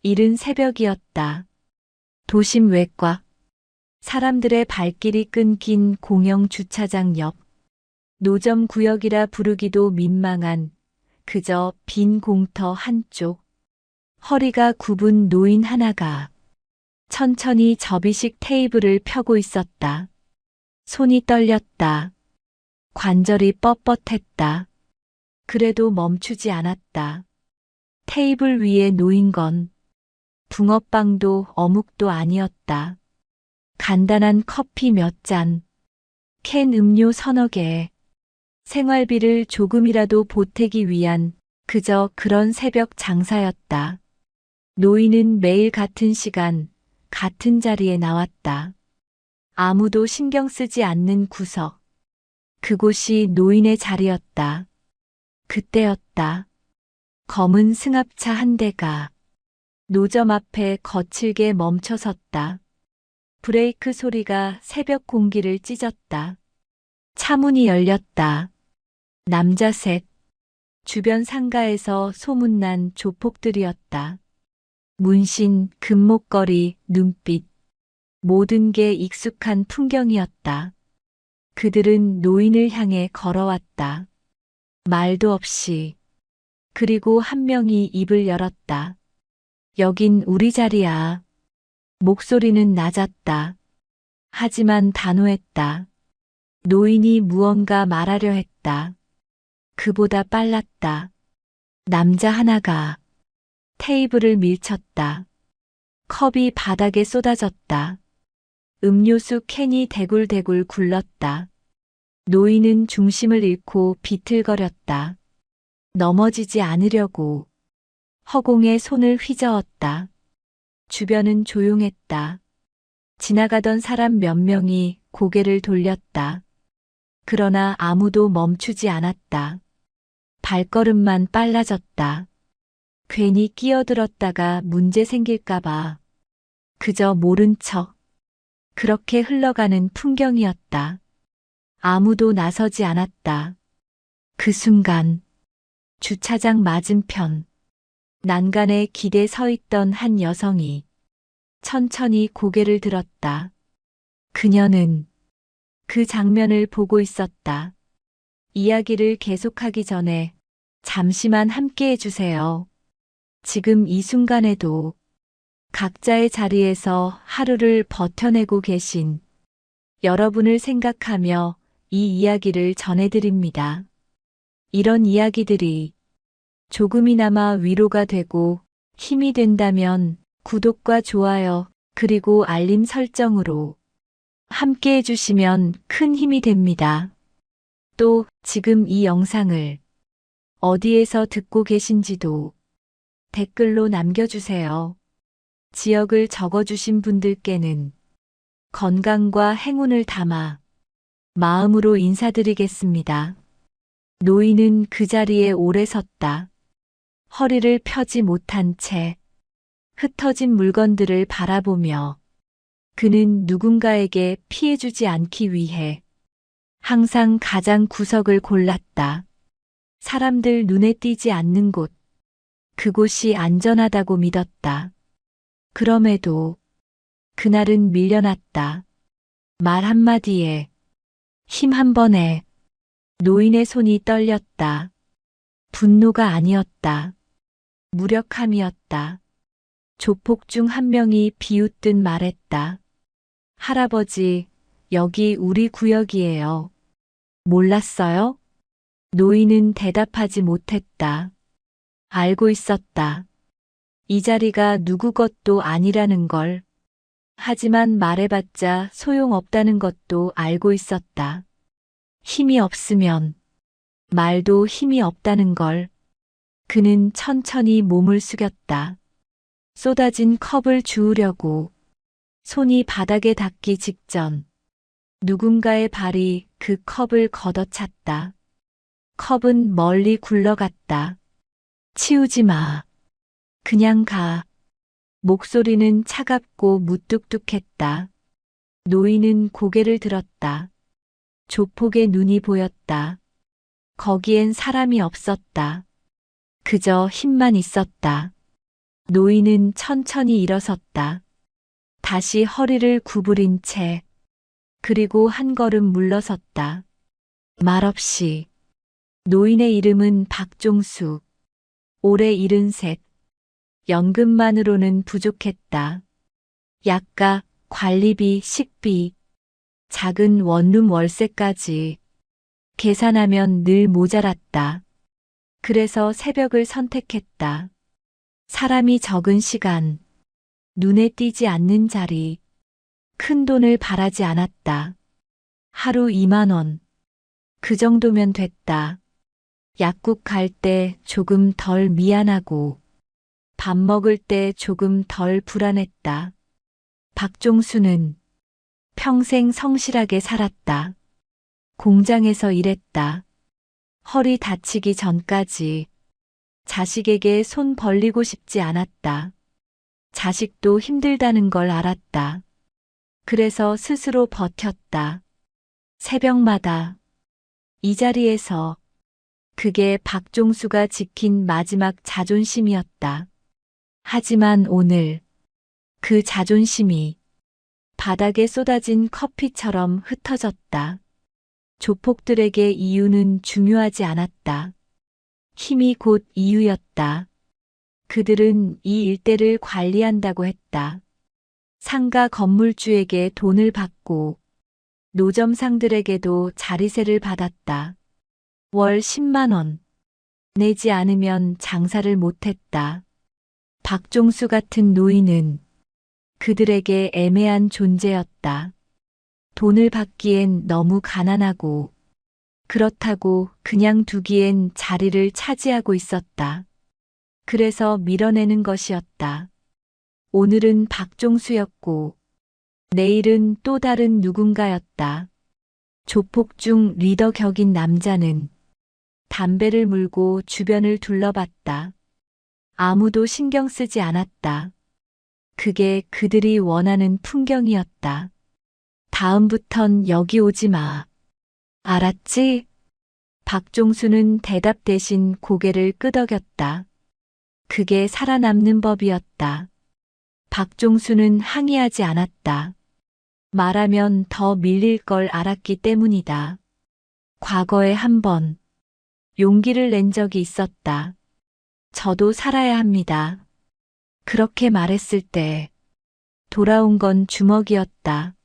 이른 새벽이었다. 도심 외곽. 사람들의 발길이 끊긴 공영 주차장 옆. 노점 구역이라 부르기도 민망한 그저 빈 공터 한쪽. 허리가 굽은 노인 하나가 천천히 접이식 테이블을 펴고 있었다. 손이 떨렸다. 관절이 뻣뻣했다. 그래도 멈추지 않았다. 테이블 위에 놓인 건 붕어빵도 어묵도 아니었다. 간단한 커피 몇 잔, 캔 음료 서너 개, 생활비를 조금이라도 보태기 위한 그저 그런 새벽 장사였다. 노인은 매일 같은 시간, 같은 자리에 나왔다. 아무도 신경 쓰지 않는 구석. 그곳이 노인의 자리였다. 그때였다. 검은 승합차 한 대가 노점 앞에 거칠게 멈춰섰다. 브레이크 소리가 새벽 공기를 찢었다. 차 문이 열렸다. 남자 셋. 주변 상가에서 소문난 조폭들이었다. 문신, 금목걸이, 눈빛. 모든 게 익숙한 풍경이었다. 그들은 노인을 향해 걸어왔다. 말도 없이. 그리고 한 명이 입을 열었다. 여긴 우리 자리야. 목소리는 낮았다. 하지만 단호했다. 노인이 무언가 말하려 했다. 그보다 빨랐다. 남자 하나가 테이블을 밀쳤다. 컵이 바닥에 쏟아졌다. 음료수 캔이 대굴대굴 굴렀다. 노인은 중심을 잃고 비틀거렸다. 넘어지지 않으려고 허공에 손을 휘저었다. 주변은 조용했다. 지나가던 사람 몇 명이 고개를 돌렸다. 그러나 아무도 멈추지 않았다. 발걸음만 빨라졌다. 괜히 끼어들었다가 문제 생길까봐. 그저 모른 척. 그렇게 흘러가는 풍경이었다. 아무도 나서지 않았다. 그 순간 주차장 맞은편 난간에 기대 서 있던 한 여성이 천천히 고개를 들었다. 그녀는 그 장면을 보고 있었다. 이야기를 계속하기 전에 잠시만 함께 해주세요. 지금 이 순간에도 각자의 자리에서 하루를 버텨내고 계신 여러분을 생각하며 이 이야기를 전해드립니다. 이런 이야기들이 조금이나마 위로가 되고 힘이 된다면 구독과 좋아요 그리고 알림 설정으로 함께 해주시면 큰 힘이 됩니다. 또 지금 이 영상을 어디에서 듣고 계신지도 댓글로 남겨주세요. 지역을 적어주신 분들께는 건강과 행운을 담아 마음으로 인사드리겠습니다. 노인은 그 자리에 오래 섰다. 허리를 펴지 못한 채 흩어진 물건들을 바라보며 그는 누군가에게 피해주지 않기 위해 항상 가장 구석을 골랐다. 사람들 눈에 띄지 않는 곳. 그곳이 안전하다고 믿었다. 그럼에도 그날은 밀려났다. 말 한마디에, 힘 한 번에 노인의 손이 떨렸다. 분노가 아니었다. 무력함이었다. 조폭 중 한 명이 비웃듯 말했다. 할아버지, 여기 우리 구역이에요. 몰랐어요? 노인은 대답하지 못했다. 알고 있었다. 이 자리가 누구 것도 아니라는 걸. 하지만 말해봤자 소용없다는 것도 알고 있었다. 힘이 없으면 말도 힘이 없다는 걸. 그는 천천히 몸을 숙였다. 쏟아진 컵을 주우려고 손이 바닥에 닿기 직전 누군가의 발이 그 컵을 걷어찼다. 컵은 멀리 굴러갔다. 치우지 마. 그냥 가. 목소리는 차갑고 무뚝뚝했다. 노인은 고개를 들었다. 조폭의 눈이 보였다. 거기엔 사람이 없었다. 그저 힘만 있었다. 노인은 천천히 일어섰다. 다시 허리를 구부린 채 그리고 한 걸음 물러섰다. 말없이. 노인의 이름은 박종숙. 올해 73. 연금만으로는 부족했다. 약가, 관리비, 식비, 작은 원룸 월세까지 계산하면 늘 모자랐다. 그래서 새벽을 선택했다. 사람이 적은 시간, 눈에 띄지 않는 자리, 큰 돈을 바라지 않았다. 하루 2만 원. 그 정도면 됐다. 약국 갈 때 조금 덜 미안하고 밥 먹을 때 조금 덜 불안했다. 박종수는 평생 성실하게 살았다. 공장에서 일했다. 허리 다치기 전까지 자식에게 손 벌리고 싶지 않았다. 자식도 힘들다는 걸 알았다. 그래서 스스로 버텼다. 새벽마다 이 자리에서 그게 박종수가 지킨 마지막 자존심이었다. 하지만 오늘 그 자존심이 바닥에 쏟아진 커피처럼 흩어졌다. 조폭들에게 이유는 중요하지 않았다. 힘이 곧 이유였다. 그들은 이 일대를 관리한다고 했다. 상가 건물주에게 돈을 받고 노점상들에게도 자리세를 받았다. 월 10만 원. 내지 않으면 장사를 못했다. 박종수 같은 노인은 그들에게 애매한 존재였다. 돈을 받기엔 너무 가난하고 그렇다고 그냥 두기엔 자리를 차지하고 있었다. 그래서 밀어내는 것이었다. 오늘은 박종수였고 내일은 또 다른 누군가였다. 조폭 중 리더 격인 남자는 담배를 물고 주변을 둘러봤다. 아무도 신경 쓰지 않았다. 그게 그들이 원하는 풍경이었다. 다음부턴 여기 오지 마. 알았지? 박종수는 대답 대신 고개를 끄덕였다. 그게 살아남는 법이었다. 박종수는 항의하지 않았다. 말하면 더 밀릴 걸 알았기 때문이다. 과거에 한 번 용기를 낸 적이 있었다. 저도 살아야 합니다. 그렇게 말했을 때 돌아온 건 주먹이었다.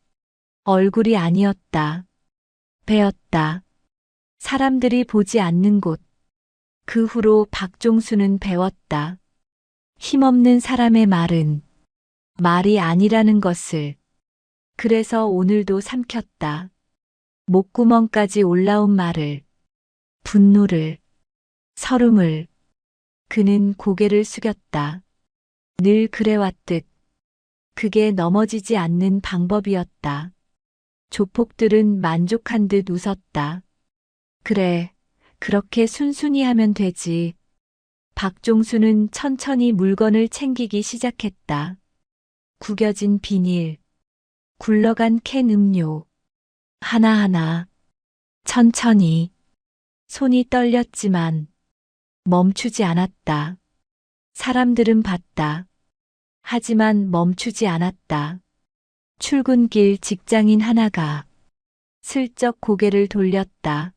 얼굴이 아니었다. 배였다. 사람들이 보지 않는 곳. 그 후로 박종수는 배웠다. 힘없는 사람의 말은 말이 아니라는 것을. 그래서 오늘도 삼켰다. 목구멍까지 올라온 말을, 분노를, 서름을. 그는 고개를 숙였다. 늘 그래왔듯. 그게 넘어지지 않는 방법이었다. 조폭들은 만족한 듯 웃었다. 그래, 그렇게 순순히 하면 되지. 박종수는 천천히 물건을 챙기기 시작했다. 구겨진 비닐, 굴러간 캔 음료, 하나하나, 천천히. 손이 떨렸지만 멈추지 않았다. 사람들은 봤다. 하지만 멈추지 않았다. 출근길 직장인 하나가 슬쩍 고개를 돌렸다.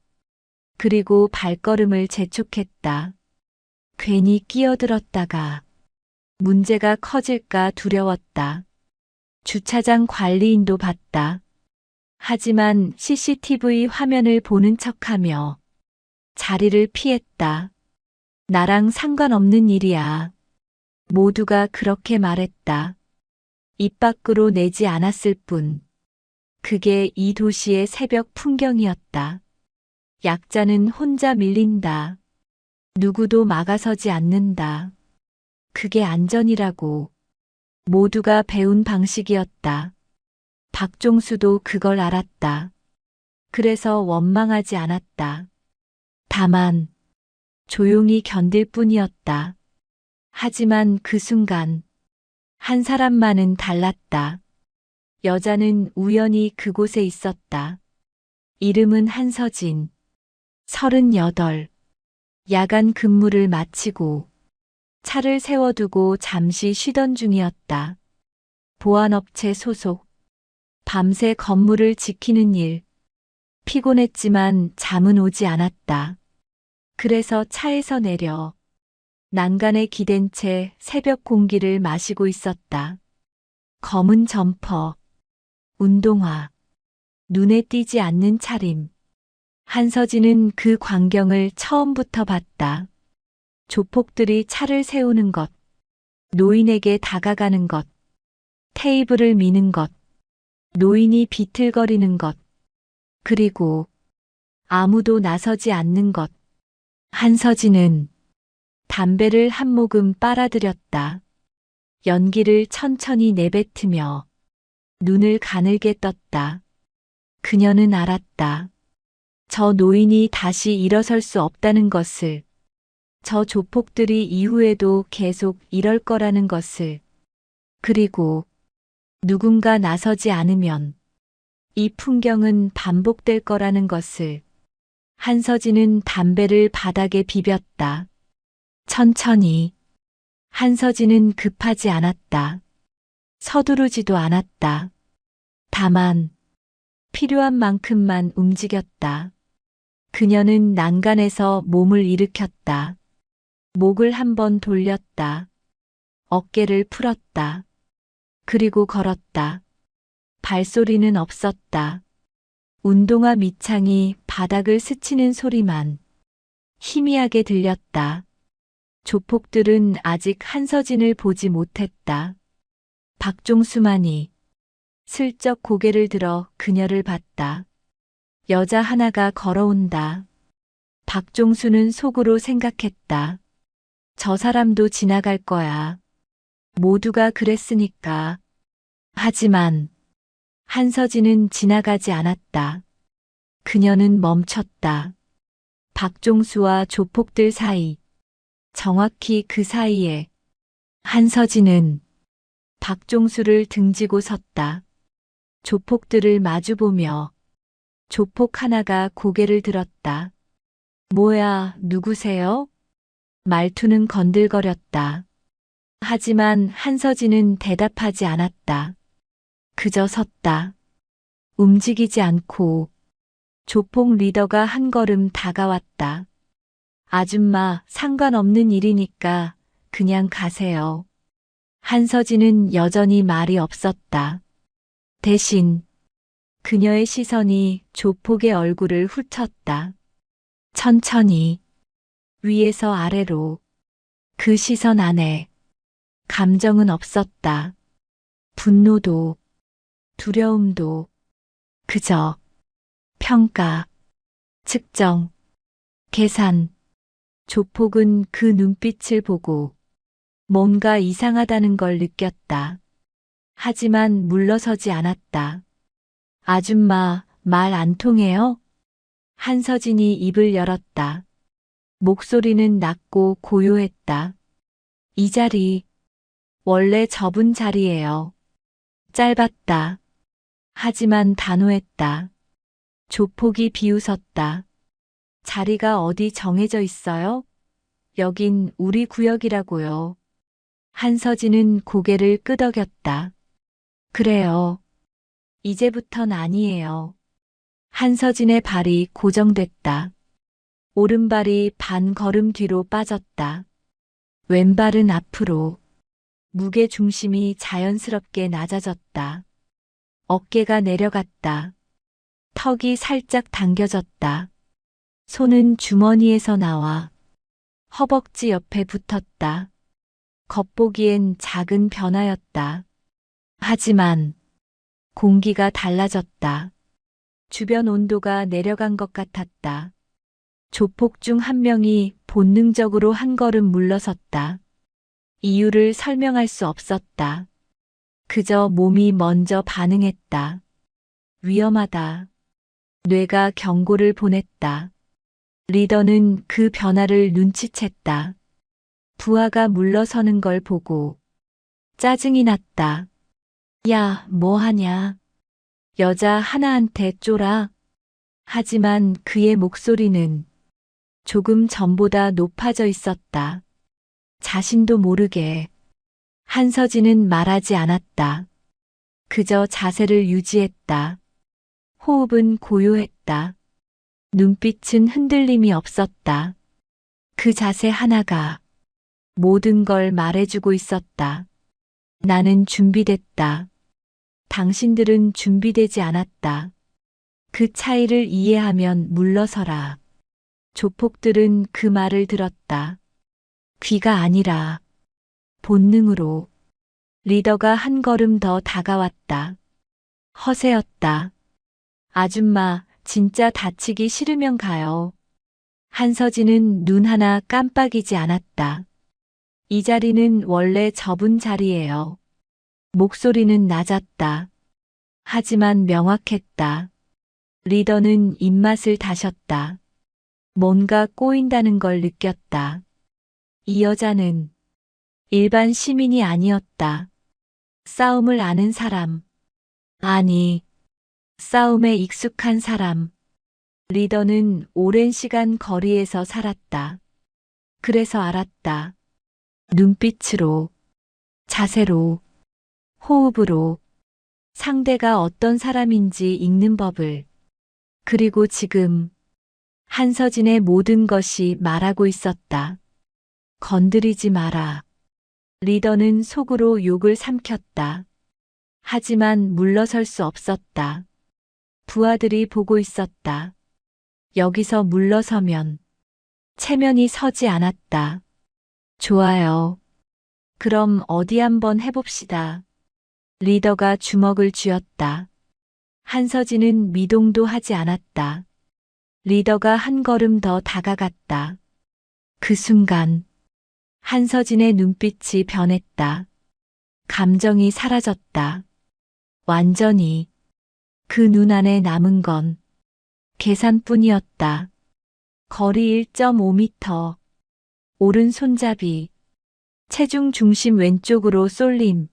그리고 발걸음을 재촉했다. 괜히 끼어들었다가 문제가 커질까 두려웠다. 주차장 관리인도 봤다. 하지만 CCTV 화면을 보는 척하며 자리를 피했다. 나랑 상관없는 일이야. 모두가 그렇게 말했다. 입 밖으로 내지 않았을 뿐. 그게 이 도시의 새벽 풍경이었다. 약자는 혼자 밀린다. 누구도 막아서지 않는다. 그게 안전이라고. 모두가 배운 방식이었다. 박종수도 그걸 알았다. 그래서 원망하지 않았다. 다만 조용히 견딜 뿐이었다. 하지만 그 순간 한 사람만은 달랐다. 여자는 우연히 그곳에 있었다. 이름은 한서진. 38. 야간 근무를 마치고 차를 세워두고 잠시 쉬던 중이었다. 보안업체 소속. 밤새 건물을 지키는 일. 피곤했지만 잠은 오지 않았다. 그래서 차에서 내려 난간에 기댄 채 새벽 공기를 마시고 있었다. 검은 점퍼, 운동화, 눈에 띄지 않는 차림. 한서진은 그 광경을 처음부터 봤다. 조폭들이 차를 세우는 것, 노인에게 다가가는 것, 테이블을 미는 것, 노인이 비틀거리는 것, 그리고 아무도 나서지 않는 것. 한서진은 담배를 한 모금 빨아들였다. 연기를 천천히 내뱉으며 눈을 가늘게 떴다. 그녀는 알았다. 저 노인이 다시 일어설 수 없다는 것을, 저 조폭들이 이후에도 계속 이럴 거라는 것을, 그리고 누군가 나서지 않으면 이 풍경은 반복될 거라는 것을. 한서진은 담배를 바닥에 비볐다. 천천히. 한서진은 급하지 않았다. 서두르지도 않았다. 다만 필요한 만큼만 움직였다. 그녀는 난간에서 몸을 일으켰다. 목을 한번 돌렸다. 어깨를 풀었다. 그리고 걸었다. 발소리는 없었다. 운동화 밑창이 바닥을 스치는 소리만 희미하게 들렸다. 조폭들은 아직 한서진을 보지 못했다. 박종수만이 슬쩍 고개를 들어 그녀를 봤다. 여자 하나가 걸어온다. 박종수는 속으로 생각했다. 저 사람도 지나갈 거야. 모두가 그랬으니까. 하지만 한서진은 지나가지 않았다. 그녀는 멈췄다. 박종수와 조폭들 사이, 정확히 그 사이에 한서진은 박종수를 등지고 섰다. 조폭들을 마주보며 조폭 하나가 고개를 들었다. 뭐야, 누구세요? 말투는 건들거렸다. 하지만 한서진은 대답하지 않았다. 그저 섰다. 움직이지 않고. 조폭 리더가 한 걸음 다가왔다. 아줌마, 상관없는 일이니까 그냥 가세요. 한서진은 여전히 말이 없었다. 대신 그녀의 시선이 조폭의 얼굴을 훑었다. 천천히, 위에서 아래로. 그 시선 안에 감정은 없었다. 분노도, 두려움도, 그저 평가, 측정, 계산. 조폭은 그 눈빛을 보고 뭔가 이상하다는 걸 느꼈다. 하지만 물러서지 않았다. 아줌마, 말 안 통해요? 한서진이 입을 열었다. 목소리는 낮고 고요했다. 이 자리, 원래 접은 자리예요. 짧았다. 하지만 단호했다. 조폭이 비웃었다. 자리가 어디 정해져 있어요? 여긴 우리 구역이라고요. 한서진은 고개를 끄덕였다. 그래요. 이제부턴 아니에요. 한서진의 발이 고정됐다. 오른발이 반 걸음 뒤로 빠졌다. 왼발은 앞으로. 무게 중심이 자연스럽게 낮아졌다. 어깨가 내려갔다. 턱이 살짝 당겨졌다. 손은 주머니에서 나와 허벅지 옆에 붙었다. 겉보기엔 작은 변화였다. 하지만 공기가 달라졌다. 주변 온도가 내려간 것 같았다. 조폭 중 한 명이 본능적으로 한 걸음 물러섰다. 이유를 설명할 수 없었다. 그저 몸이 먼저 반응했다. 위험하다. 뇌가 경고를 보냈다. 리더는 그 변화를 눈치챘다. 부하가 물러서는 걸 보고 짜증이 났다. 야, 뭐 하냐? 여자 하나한테 쫄아. 하지만 그의 목소리는 조금 전보다 높아져 있었다. 자신도 모르게. 한서진은 말하지 않았다. 그저 자세를 유지했다. 호흡은 고요했다. 눈빛은 흔들림이 없었다. 그 자세 하나가 모든 걸 말해주고 있었다. 나는 준비됐다. 당신들은 준비되지 않았다. 그 차이를 이해하면 물러서라. 조폭들은 그 말을 들었다. 귀가 아니라 본능으로. 리더가 한 걸음 더 다가왔다. 허세였다. 아줌마, 진짜 다치기 싫으면 가요. 한서진은 눈 하나 깜빡이지 않았다. 이 자리는 원래 접은 자리예요. 목소리는 낮았다. 하지만 명확했다. 리더는 입맛을 다셨다. 뭔가 꼬인다는 걸 느꼈다. 이 여자는 일반 시민이 아니었다. 싸움을 아는 사람. 아니, 싸움에 익숙한 사람. 리더는 오랜 시간 거리에서 살았다. 그래서 알았다. 눈빛으로, 자세로, 호흡으로 상대가 어떤 사람인지 읽는 법을. 그리고 지금 한서진의 모든 것이 말하고 있었다. 건드리지 마라. 리더는 속으로 욕을 삼켰다. 하지만 물러설 수 없었다. 부하들이 보고 있었다. 여기서 물러서면 체면이 서지 않았다. 좋아요. 그럼 어디 한번 해봅시다. 리더가 주먹을 쥐었다. 한서진은 미동도 하지 않았다. 리더가 한 걸음 더 다가갔다. 그 순간 한서진의 눈빛이 변했다. 감정이 사라졌다. 완전히. 그 눈 안에 남은 건 계산뿐이었다. 거리 1.5m. 오른손잡이. 체중 중심 왼쪽으로 쏠림.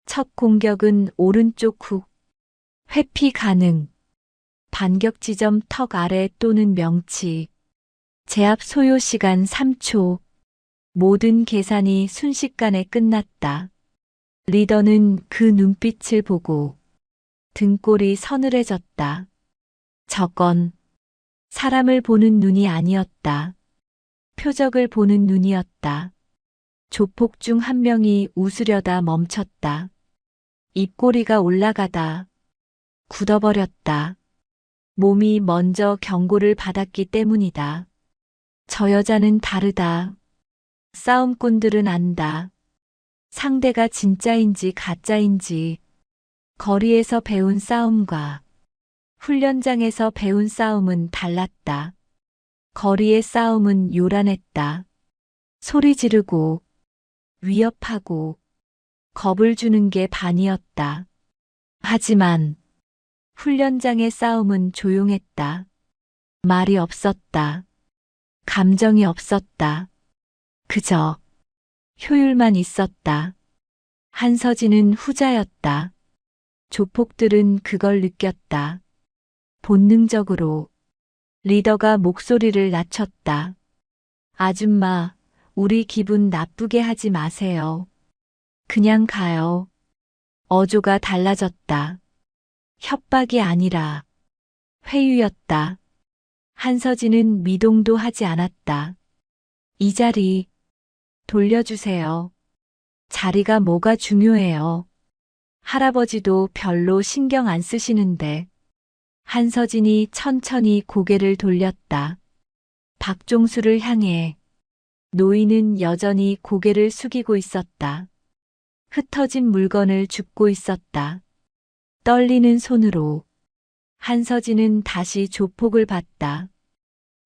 첫 공격은 오른쪽 훅. 회피 가능. 반격 지점 턱 아래 또는 명치. 제압 소요 시간 3초. 모든 계산이 순식간에 끝났다. 리더는 그 눈빛을 보고 등골이 서늘해졌다. 저건 사람을 보는 눈이 아니었다. 표적을 보는 눈이었다. 조폭 중 한 명이 웃으려다 멈췄다. 입꼬리가 올라가다 굳어버렸다. 몸이 먼저 경고를 받았기 때문이다. 저 여자는 다르다. 싸움꾼들은 안다. 상대가 진짜인지 가짜인지. 거리에서 배운 싸움과 훈련장에서 배운 싸움은 달랐다. 거리의 싸움은 요란했다. 소리 지르고 위협하고 겁을 주는 게 반이었다. 하지만 훈련장의 싸움은 조용했다. 말이 없었다. 감정이 없었다. 그저 효율만 있었다. 한서진은 후자였다. 조폭들은 그걸 느꼈다. 본능적으로. 리더가 목소리를 낮췄다. 아줌마, 우리 기분 나쁘게 하지 마세요. 그냥 가요. 어조가 달라졌다. 협박이 아니라 회유였다. 한서진은 미동도 하지 않았다. 이 자리 돌려주세요. 자리가 뭐가 중요해요. 할아버지도 별로 신경 안 쓰시는데. 한서진이 천천히 고개를 돌렸다. 박종수를 향해. 노인은 여전히 고개를 숙이고 있었다. 흩어진 물건을 줍고 있었다. 떨리는 손으로. 한서진은 다시 조폭을 봤다.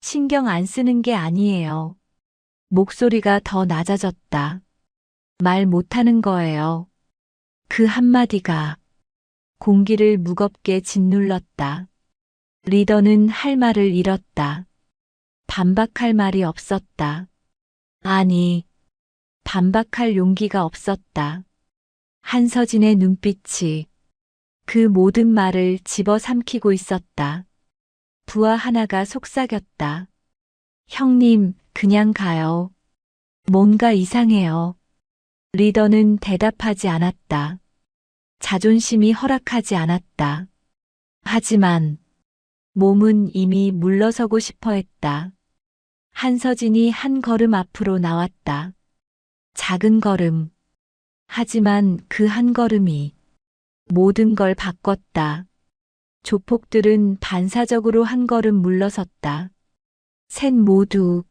신경 안 쓰는 게 아니에요. 목소리가 더 낮아졌다. 말 못하는 거예요. 그 한마디가 공기를 무겁게 짓눌렀다. 리더는 할 말을 잃었다. 반박할 말이 없었다. 아니, 반박할 용기가 없었다. 한서진의 눈빛이 그 모든 말을 집어삼키고 있었다. 부하 하나가 속삭였다. 형님, 그냥 가요. 뭔가 이상해요. 리더는 대답하지 않았다. 자존심이 허락하지 않았다. 하지만 몸은 이미 물러서고 싶어 했다. 한서진이 한 걸음 앞으로 나왔다. 작은 걸음. 하지만 그 한 걸음이 모든 걸 바꿨다. 조폭들은 반사적으로 한 걸음 물러섰다. 셋 모두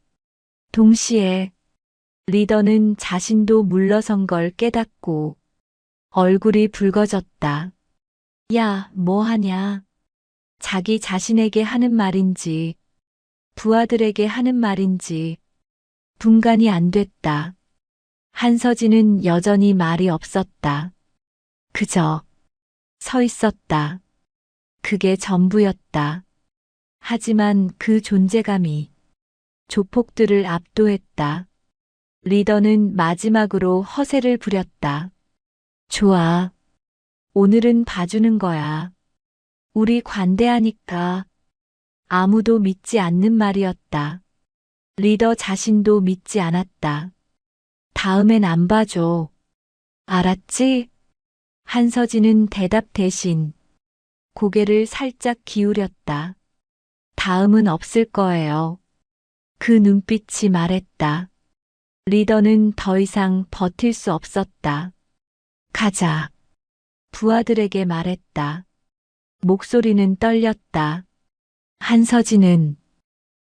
동시에 리더는 자신도 물러선 걸 깨닫고 얼굴이 붉어졌다. 야, 뭐 하냐? 자기 자신에게 하는 말인지 부하들에게 하는 말인지 분간이 안 됐다. 한서진은 여전히 말이 없었다. 그저 서 있었다. 그게 전부였다. 하지만 그 존재감이 조폭들을 압도했다. 리더는 마지막으로 허세를 부렸다. 좋아. 오늘은 봐주는 거야. 우리 관대하니까. 아무도 믿지 않는 말이었다. 리더 자신도 믿지 않았다. 다음엔 안 봐줘. 알았지? 한서진은 대답 대신 고개를 살짝 기울였다. 다음은 없을 거예요. 그 눈빛이 말했다. 리더는 더 이상 버틸 수 없었다. 가자. 부하들에게 말했다. 목소리는 떨렸다. 한서진은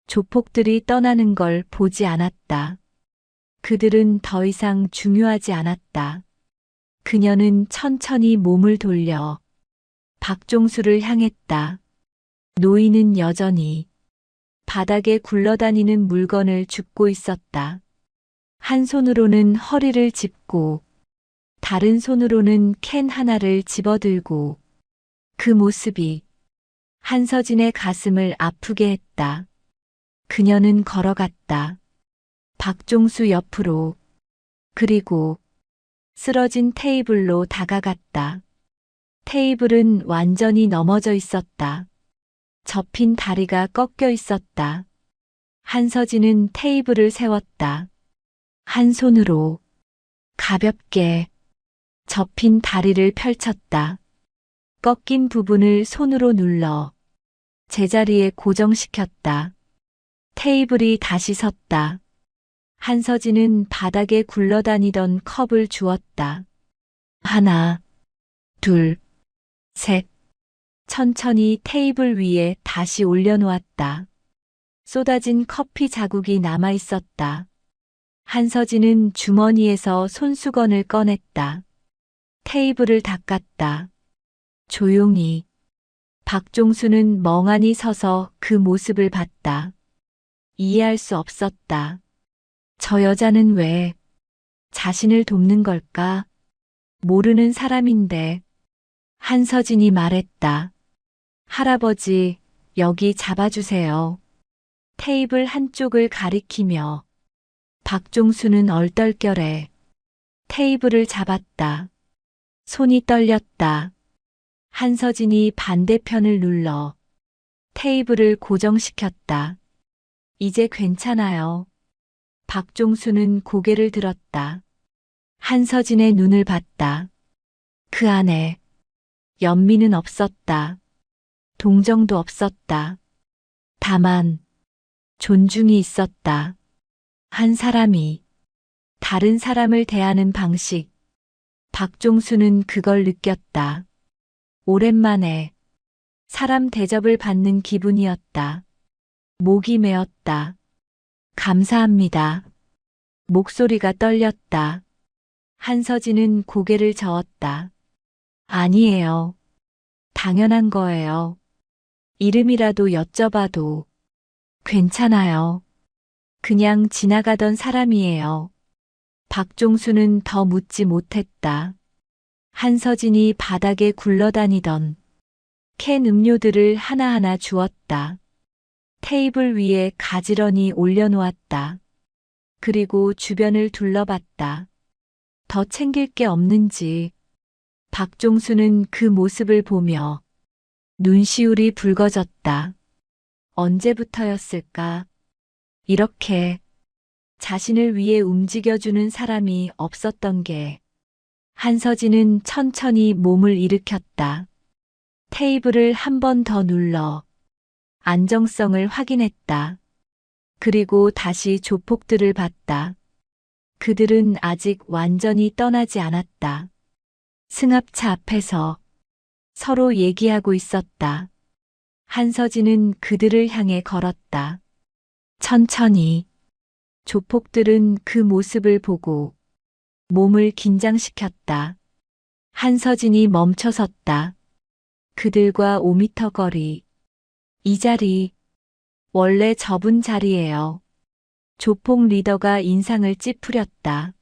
조폭들이 떠나는 걸 보지 않았다. 그들은 더 이상 중요하지 않았다. 그녀는 천천히 몸을 돌려 박종수를 향했다. 노인은 여전히 바닥에 굴러다니는 물건을 줍고 있었다. 한 손으로는 허리를 짚고 다른 손으로는 캔 하나를 집어들고 그 모습이 한서진의 가슴을 아프게 했다. 그녀는 걸어갔다. 박종수 옆으로 그리고 쓰러진 테이블로 다가갔다. 테이블은 완전히 넘어져 있었다. 접힌 다리가 꺾여 있었다. 한서진은 테이블을 세웠다. 한 손으로 가볍게 접힌 다리를 펼쳤다. 꺾인 부분을 손으로 눌러 제자리에 고정시켰다. 테이블이 다시 섰다. 한서진은 바닥에 굴러다니던 컵을 주었다. 하나, 둘, 셋. 천천히 테이블 위에 다시 올려놓았다. 쏟아진 커피 자국이 남아 있었다. 한서진은 주머니에서 손수건을 꺼냈다. 테이블을 닦았다. 조용히. 박종수는 멍하니 서서 그 모습을 봤다. 이해할 수 없었다. 저 여자는 왜 자신을 돕는 걸까? 모르는 사람인데. 한서진이 말했다. 할아버지, 여기 잡아주세요. 테이블 한쪽을 가리키며 박종수는 얼떨결에 테이블을 잡았다. 손이 떨렸다. 한서진이 반대편을 눌러 테이블을 고정시켰다. 이제 괜찮아요. 박종수는 고개를 들었다. 한서진의 눈을 봤다. 그 안에 연민은 없었다. 동정도 없었다. 다만 존중이 있었다. 한 사람이 다른 사람을 대하는 방식. 박종수는 그걸 느꼈다. 오랜만에 사람 대접을 받는 기분이었다. 목이 메었다. 감사합니다. 목소리가 떨렸다. 한서진은 고개를 저었다. 아니에요. 당연한 거예요. 이름이라도 여쭤봐도 괜찮아요. 그냥 지나가던 사람이에요. 박종수는 더 묻지 못했다. 한서진이 바닥에 굴러다니던 캔 음료들을 하나하나 주었다. 테이블 위에 가지런히 올려놓았다. 그리고 주변을 둘러봤다. 더 챙길 게 없는지. 박종수는 그 모습을 보며 눈시울이 붉어졌다. 언제부터였을까? 이렇게 자신을 위해 움직여주는 사람이 없었던 게 한서진은 천천히 몸을 일으켰다. 테이블을 한 번 더 눌러 안정성을 확인했다. 그리고 다시 조폭들을 봤다. 그들은 아직 완전히 떠나지 않았다. 승합차 앞에서 서로 얘기하고 있었다. 한서진은 그들을 향해 걸었다. 천천히. 조폭들은 그 모습을 보고 몸을 긴장시켰다. 한서진이 멈춰섰다. 그들과 5미터 거리. 이 자리, 원래 접은 자리예요. 조폭 리더가 인상을 찌푸렸다.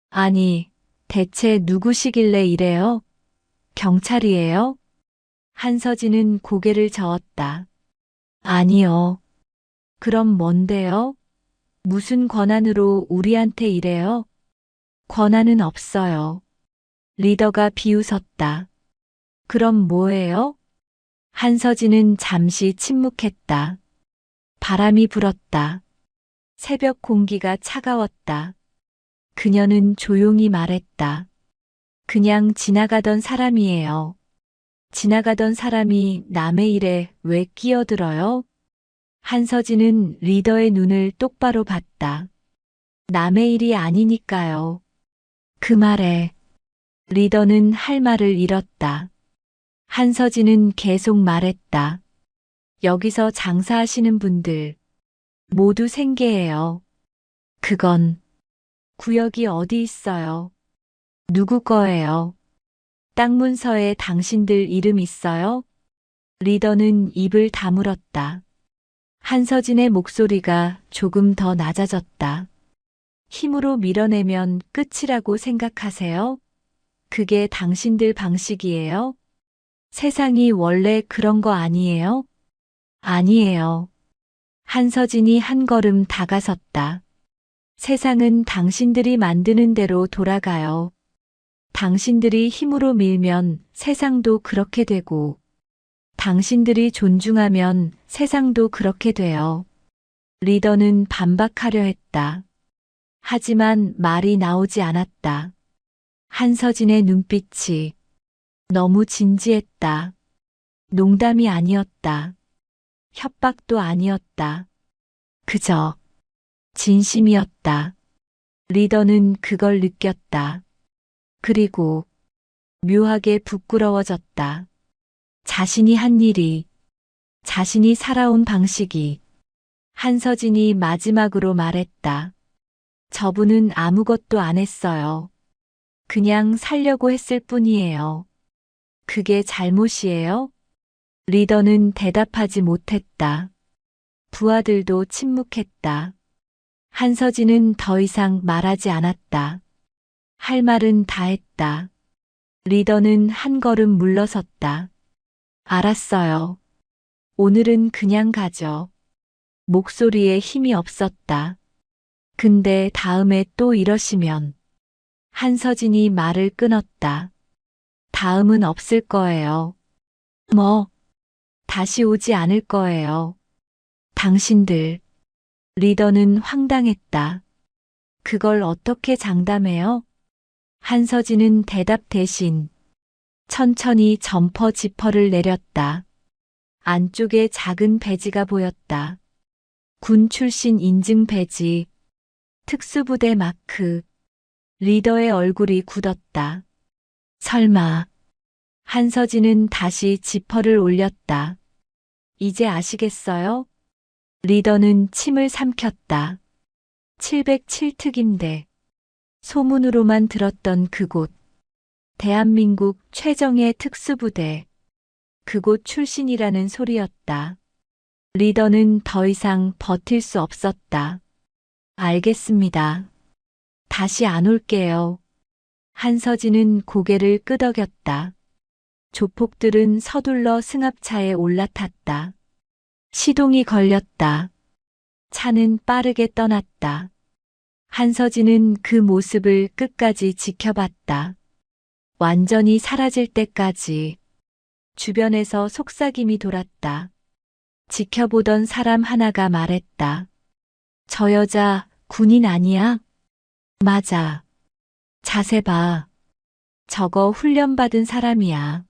아니, 대체 누구시길래 이래요? 경찰이에요? 한서진은 고개를 저었다. 아니요. 그럼 뭔데요? 무슨 권한으로 우리한테 이래요? 권한은 없어요. 리더가 비웃었다. 그럼 뭐예요? 한서진은 잠시 침묵했다. 바람이 불었다. 새벽 공기가 차가웠다. 그녀는 조용히 말했다. 그냥 지나가던 사람이에요. 지나가던 사람이 남의 일에 왜 끼어들어요? 한서진은 리더의 눈을 똑바로 봤다. 남의 일이 아니니까요. 그 말에 리더는 할 말을 잃었다. 한서진은 계속 말했다. 여기서 장사하시는 분들 모두 생계예요. 그건 구역이 어디 있어요? 누구 거예요? 땅 문서에 당신들 이름 있어요? 리더는 입을 다물었다. 한서진의 목소리가 조금 더 낮아졌다. 힘으로 밀어내면 끝이라고 생각하세요? 그게 당신들 방식이에요? 세상이 원래 그런 거 아니에요? 아니에요. 한서진이 한 걸음 다가섰다. 세상은 당신들이 만드는 대로 돌아가요. 당신들이 힘으로 밀면 세상도 그렇게 되고, 당신들이 존중하면 세상도 그렇게 돼요. 리더는 반박하려 했다. 하지만 말이 나오지 않았다. 한서진의 눈빛이 너무 진지했다. 농담이 아니었다. 협박도 아니었다. 그저 진심이었다. 리더는 그걸 느꼈다. 그리고 묘하게 부끄러워졌다. 자신이 한 일이, 자신이 살아온 방식이. 한서진이 마지막으로 말했다. 저분은 아무것도 안 했어요. 그냥 살려고 했을 뿐이에요. 그게 잘못이에요? 리더는 대답하지 못했다. 부하들도 침묵했다. 한서진은 더 이상 말하지 않았다. 할 말은 다 했다. 리더는 한 걸음 물러섰다. 알았어요. 오늘은 그냥 가죠. 목소리에 힘이 없었다. 근데 다음에 또 이러시면. 한서진이 말을 끊었다. 다음은 없을 거예요. 뭐, 다시 오지 않을 거예요. 당신들. 리더는 황당했다. 그걸 어떻게 장담해요? 한서진은 대답 대신 천천히 점퍼 지퍼를 내렸다. 안쪽에 작은 배지가 보였다. 군 출신 인증 배지, 특수부대 마크. 리더의 얼굴이 굳었다. 설마. 한서진은 다시 지퍼를 올렸다. 이제 아시겠어요? 리더는 침을 삼켰다. 707특임대. 소문으로만 들었던 그곳. 대한민국 최정예 특수부대. 그곳 출신이라는 소리였다. 리더는 더 이상 버틸 수 없었다. 알겠습니다. 다시 안 올게요. 한서진은 고개를 끄덕였다. 조폭들은 서둘러 승합차에 올라탔다. 시동이 걸렸다. 차는 빠르게 떠났다. 한서진은 그 모습을 끝까지 지켜봤다. 완전히 사라질 때까지. 주변에서 속삭임이 돌았다. 지켜보던 사람 하나가 말했다. 저 여자 군인 아니야? 맞아. 자세 봐. 저거 훈련받은 사람이야.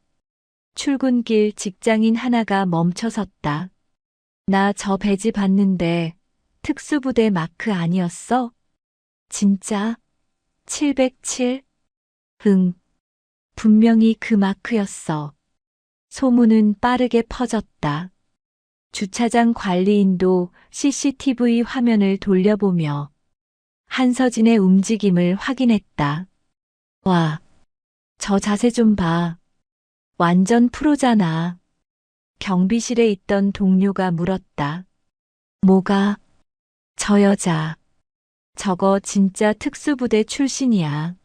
출근길 직장인 하나가 멈춰 섰다. 나 저 배지 봤는데 특수부대 마크 아니었어? 진짜? 707? 응, 분명히 그 마크였어. 소문은 빠르게 퍼졌다. 주차장 관리인도 CCTV 화면을 돌려보며 한서진의 움직임을 확인했다. 와, 저 자세 좀 봐. 완전 프로잖아. 경비실에 있던 동료가 물었다. 뭐가? 저 여자. 저거 진짜 특수부대 출신이야.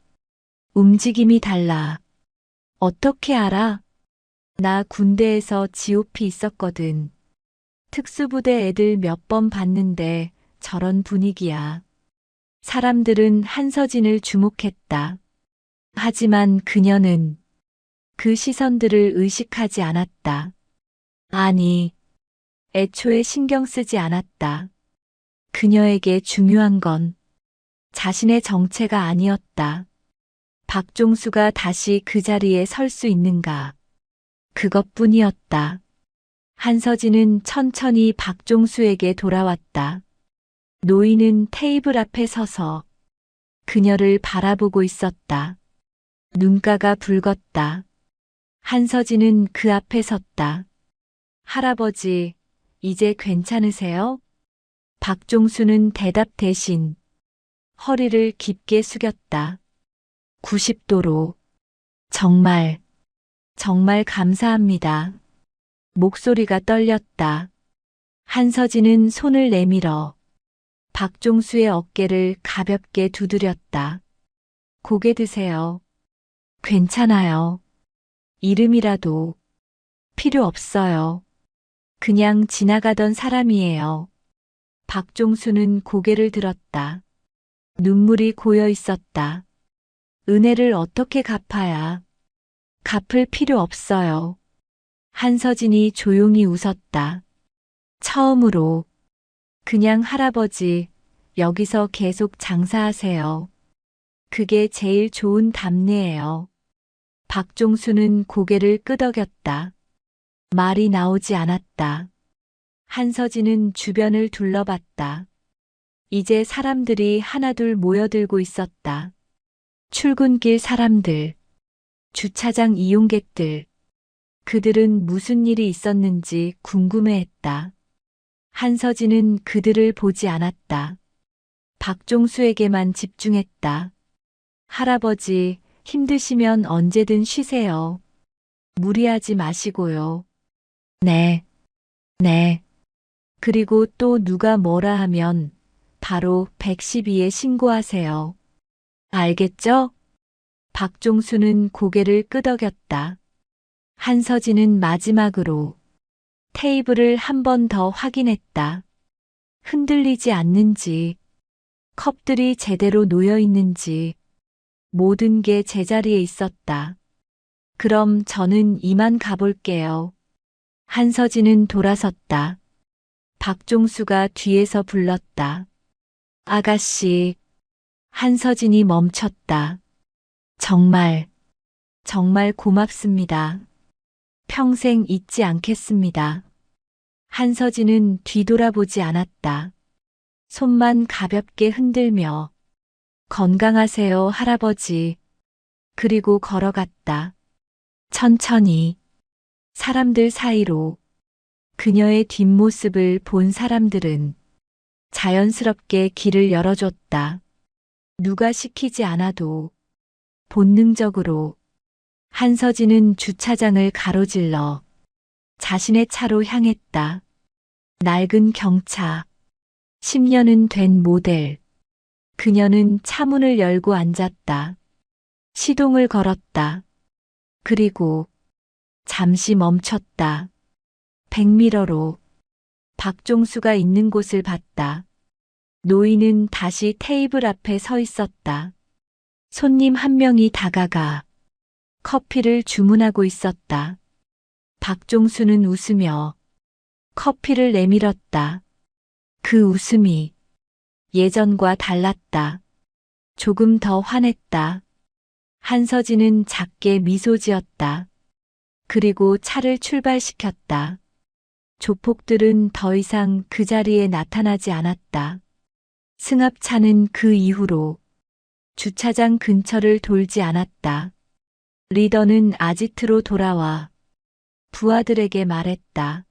움직임이 달라. 어떻게 알아? 나 군대에서 GOP 있었거든. 특수부대 애들 몇 번 봤는데 저런 분위기야. 사람들은 한서진을 주목했다. 하지만 그녀는 그 시선들을 의식하지 않았다. 아니, 애초에 신경 쓰지 않았다. 그녀에게 중요한 건 자신의 정체가 아니었다. 박종수가 다시 그 자리에 설 수 있는가. 그것뿐이었다. 한서진은 천천히 박종수에게 돌아왔다. 노인은 테이블 앞에 서서 그녀를 바라보고 있었다. 눈가가 붉었다. 한서진은 그 앞에 섰다. 할아버지, 이제 괜찮으세요? 박종수는 대답 대신 허리를 깊게 숙였다. 90도로. 정말, 정말 감사합니다. 목소리가 떨렸다. 한서진은 손을 내밀어 박종수의 어깨를 가볍게 두드렸다. 고개 드세요. 괜찮아요. 이름이라도 필요 없어요. 그냥 지나가던 사람이에요. 박종수는 고개를 들었다. 눈물이 고여 있었다. 은혜를 어떻게 갚아야? 갚을 필요 없어요. 한서진이 조용히 웃었다. 처음으로 그냥 할아버지, 여기서 계속 장사하세요. 그게 제일 좋은 답례예요. 박종수는 고개를 끄덕였다. 말이 나오지 않았다. 한서진은 주변을 둘러봤다. 이제 사람들이 하나둘 모여들고 있었다. 출근길 사람들, 주차장 이용객들. 그들은 무슨 일이 있었는지 궁금해했다. 한서진은 그들을 보지 않았다. 박종수에게만 집중했다. 할아버지, 힘드시면 언제든 쉬세요. 무리하지 마시고요. 네, 네. 그리고 또 누가 뭐라 하면 바로 112에 신고하세요. 알겠죠? 박종수는 고개를 끄덕였다. 한서진은 마지막으로 테이블을 한 번 더 확인했다. 흔들리지 않는지, 컵들이 제대로 놓여 있는지, 모든 게 제자리에 있었다. 그럼 저는 이만 가볼게요. 한서진은 돌아섰다. 박종수가 뒤에서 불렀다. 아가씨. 한서진이 멈췄다. 정말, 정말 고맙습니다. 평생 잊지 않겠습니다. 한서진은 뒤돌아보지 않았다. 손만 가볍게 흔들며 건강하세요, 할아버지. 그리고 걸어갔다. 천천히 사람들 사이로. 그녀의 뒷모습을 본 사람들은 자연스럽게 길을 열어줬다. 누가 시키지 않아도 본능적으로. 한서진은 주차장을 가로질러 자신의 차로 향했다. 낡은 경차. 10년은 된 모델. 그녀는 차문을 열고 앉았다. 시동을 걸었다. 그리고 잠시 멈췄다. 백미러로 박종수가 있는 곳을 봤다. 노인은 다시 테이블 앞에 서 있었다. 손님 한 명이 다가가 커피를 주문하고 있었다. 박종수는 웃으며 커피를 내밀었다. 그 웃음이 예전과 달랐다. 조금 더 화냈다. 한서진은 작게 미소 지었다. 그리고 차를 출발시켰다. 조폭들은 더 이상 그 자리에 나타나지 않았다. 승합차는 그 이후로 주차장 근처를 돌지 않았다. 리더는 아지트로 돌아와 부하들에게 말했다.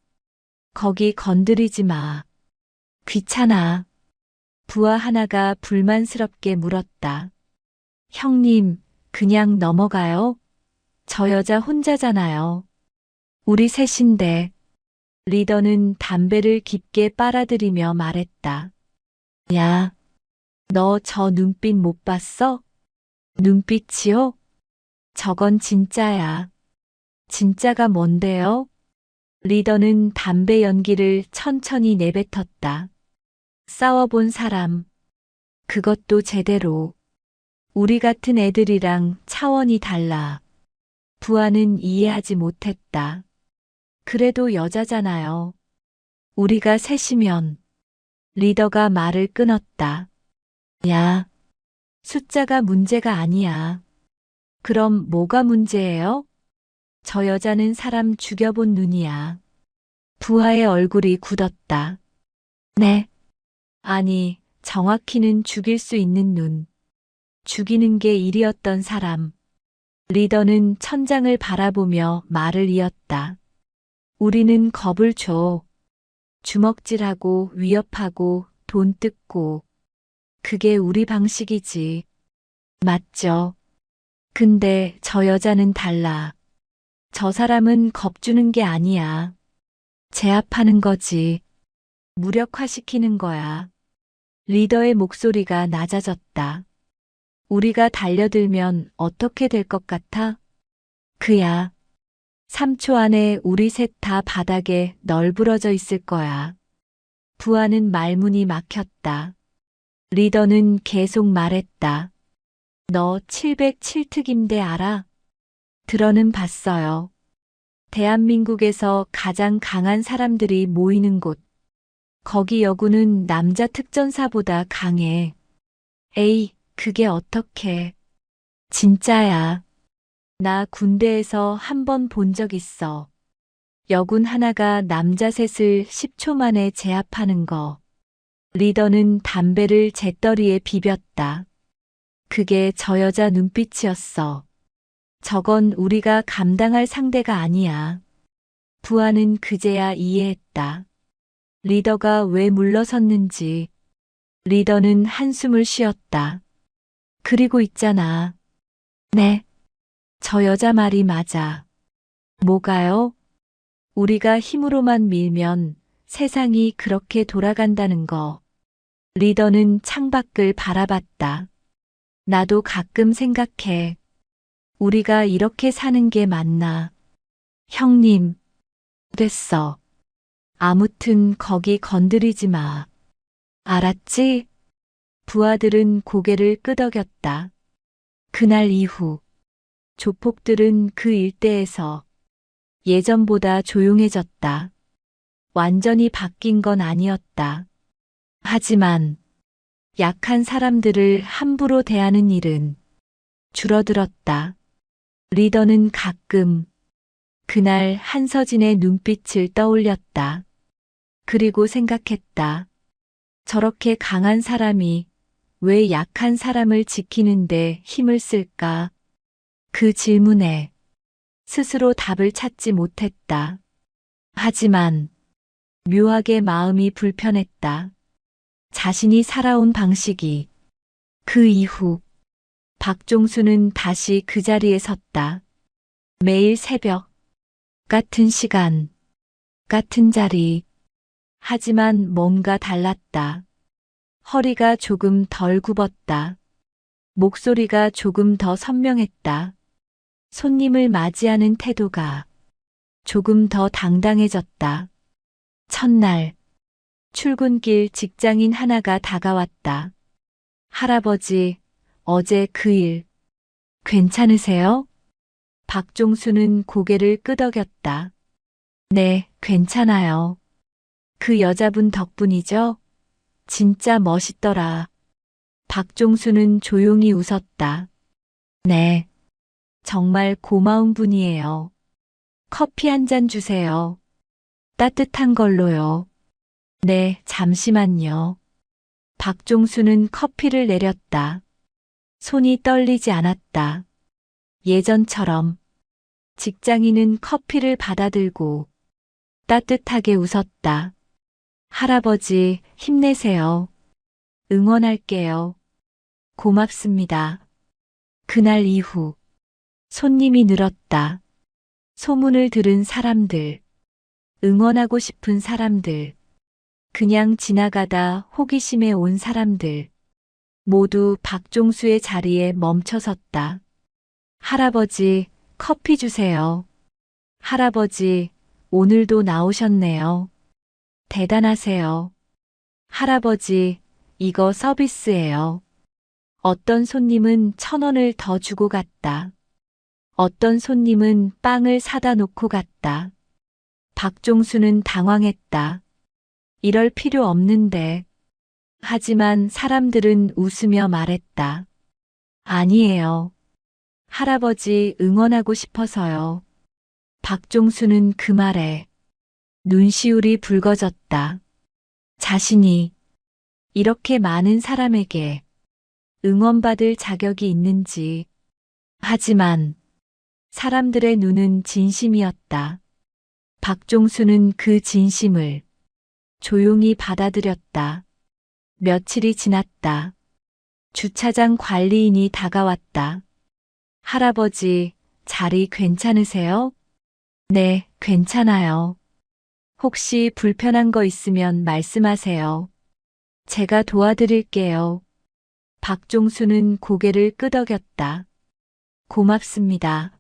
거기 건드리지 마. 귀찮아. 부하 하나가 불만스럽게 물었다. 형님, 그냥 넘어가요? 저 여자 혼자잖아요. 우리 셋인데. 리더는 담배를 깊게 빨아들이며 말했다. 야, 너 저 눈빛 못 봤어? 눈빛이요? 저건 진짜야. 진짜가 뭔데요? 리더는 담배 연기를 천천히 내뱉었다. 싸워본 사람. 그것도 제대로. 우리 같은 애들이랑 차원이 달라. 부하는 이해하지 못했다. 그래도 여자잖아요. 우리가 셋이면. 리더가 말을 끊었다. 야, 숫자가 문제가 아니야. 그럼 뭐가 문제예요? 저 여자는 사람 죽여본 눈이야. 부하의 얼굴이 굳었다. 네. 아니, 정확히는 죽일 수 있는 눈. 죽이는 게 일이었던 사람. 리더는 천장을 바라보며 말을 이었다. 우리는 겁을 줘. 주먹질하고 위협하고 돈 뜯고. 그게 우리 방식이지. 맞죠? 근데 저 여자는 달라. 저 사람은 겁주는 게 아니야. 제압하는 거지. 무력화시키는 거야. 리더의 목소리가 낮아졌다. 우리가 달려들면 어떻게 될 것 같아? 그야. 3초 안에 우리 셋 다 바닥에 널브러져 있을 거야. 부하는 말문이 막혔다. 리더는 계속 말했다. 너 707특임대 알아? 들어는 봤어요. 대한민국에서 가장 강한 사람들이 모이는 곳. 거기 여군은 남자 특전사보다 강해. 에이, 그게 어떡해. 진짜야. 나 군대에서 한 번 본 적 있어. 여군 하나가 남자 셋을 10초 만에 제압하는 거. 리더는 담배를 재떨이에 비볐다. 그게 저 여자 눈빛이었어. 저건 우리가 감당할 상대가 아니야. 부하는 그제야 이해했다. 리더가 왜 물러섰는지. 리더는 한숨을 쉬었다. 그리고 있잖아. 네. 저 여자 말이 맞아. 뭐가요? 우리가 힘으로만 밀면 세상이 그렇게 돌아간다는 거. 리더는 창밖을 바라봤다. 나도 가끔 생각해. 우리가 이렇게 사는 게 맞나? 형님. 됐어. 아무튼 거기 건드리지 마. 알았지? 부하들은 고개를 끄덕였다. 그날 이후 조폭들은 그 일대에서 예전보다 조용해졌다. 완전히 바뀐 건 아니었다. 하지만 약한 사람들을 함부로 대하는 일은 줄어들었다. 리더는 가끔 그날 한서진의 눈빛을 떠올렸다. 그리고 생각했다. 저렇게 강한 사람이 왜 약한 사람을 지키는데 힘을 쓸까? 그 질문에 스스로 답을 찾지 못했다. 하지만 묘하게 마음이 불편했다. 자신이 살아온 방식이. 그 이후 박종수는 다시 그 자리에 섰다. 매일 새벽, 같은 시간, 같은 자리. 하지만 뭔가 달랐다. 허리가 조금 덜 굽었다. 목소리가 조금 더 선명했다. 손님을 맞이하는 태도가 조금 더 당당해졌다. 첫날, 출근길 직장인 하나가 다가왔다. 할아버지, 어제 그 일, 괜찮으세요? 박종수는 고개를 끄덕였다. 네, 괜찮아요. 그 여자분 덕분이죠? 진짜 멋있더라. 박종수는 조용히 웃었다. 네, 정말 고마운 분이에요. 커피 한 잔 주세요. 따뜻한 걸로요. 네, 잠시만요. 박종수는 커피를 내렸다. 손이 떨리지 않았다. 예전처럼 직장인은 커피를 받아들고 따뜻하게 웃었다. 할아버지, 힘내세요. 응원할게요. 고맙습니다. 그날 이후 손님이 늘었다. 소문을 들은 사람들, 응원하고 싶은 사람들, 그냥 지나가다 호기심에 온 사람들, 모두 박종수의 자리에 멈춰섰다. 할아버지, 커피 주세요. 할아버지, 오늘도 나오셨네요. 대단하세요. 할아버지, 이거 서비스예요. 어떤 손님은 1,000원을 더 주고 갔다. 어떤 손님은 빵을 사다 놓고 갔다. 박종수는 당황했다. 이럴 필요 없는데. 하지만 사람들은 웃으며 말했다. 아니에요. 할아버지 응원하고 싶어서요. 박종수는 그 말에 눈시울이 붉어졌다. 자신이 이렇게 많은 사람에게 응원받을 자격이 있는지. 하지만 사람들의 눈은 진심이었다. 박종수는 그 진심을 조용히 받아들였다. 며칠이 지났다. 주차장 관리인이 다가왔다. 할아버지, 자리 괜찮으세요? 네, 괜찮아요. 혹시 불편한 거 있으면 말씀하세요. 제가 도와드릴게요. 박종수는 고개를 끄덕였다. 고맙습니다.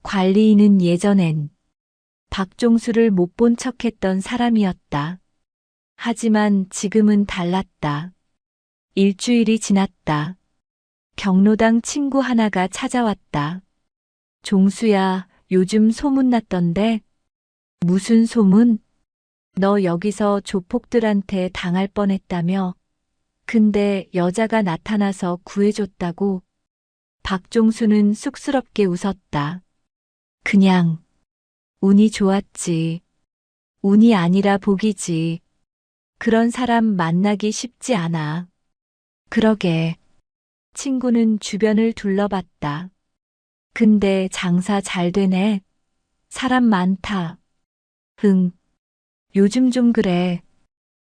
관리인은 예전엔 박종수를 못 본 척했던 사람이었다. 하지만 지금은 달랐다. 일주일이 지났다. 경로당 친구 하나가 찾아왔다. 종수야, 요즘 소문났던데? 무슨 소문? 너 여기서 조폭들한테 당할 뻔했다며? 근데 여자가 나타나서 구해줬다고? 박종수는 쑥스럽게 웃었다. 그냥 운이 좋았지. 운이 아니라 복이지. 그런 사람 만나기 쉽지 않아. 그러게. 친구는 주변을 둘러봤다. 근데 장사 잘 되네. 사람 많다. 응. 요즘 좀 그래.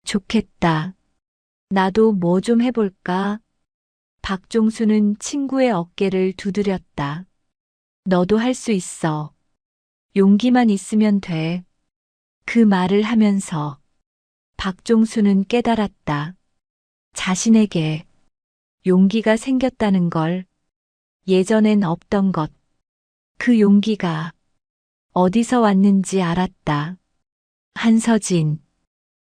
좋겠다. 나도 뭐 좀 해볼까? 박종수는 친구의 어깨를 두드렸다. 너도 할 수 있어. 용기만 있으면 돼. 그 말을 하면서 박종수는 깨달았다. 자신에게 용기가 생겼다는 걸. 예전엔 없던 것. 그 용기가 어디서 왔는지 알았다. 한서진.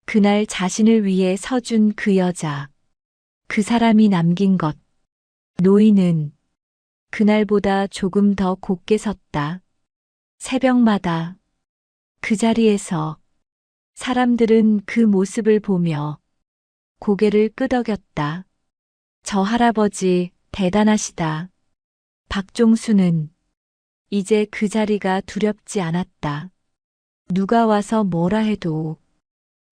그날 자신을 위해 서준 그 여자. 그 사람이 남긴 것. 노인은 그날보다 조금 더 곧게 섰다. 새벽마다 그 자리에서 사람들은 그 모습을 보며 고개를 끄덕였다. 저 할아버지 대단하시다. 박종수는 이제 그 자리가 두렵지 않았다. 누가 와서 뭐라 해도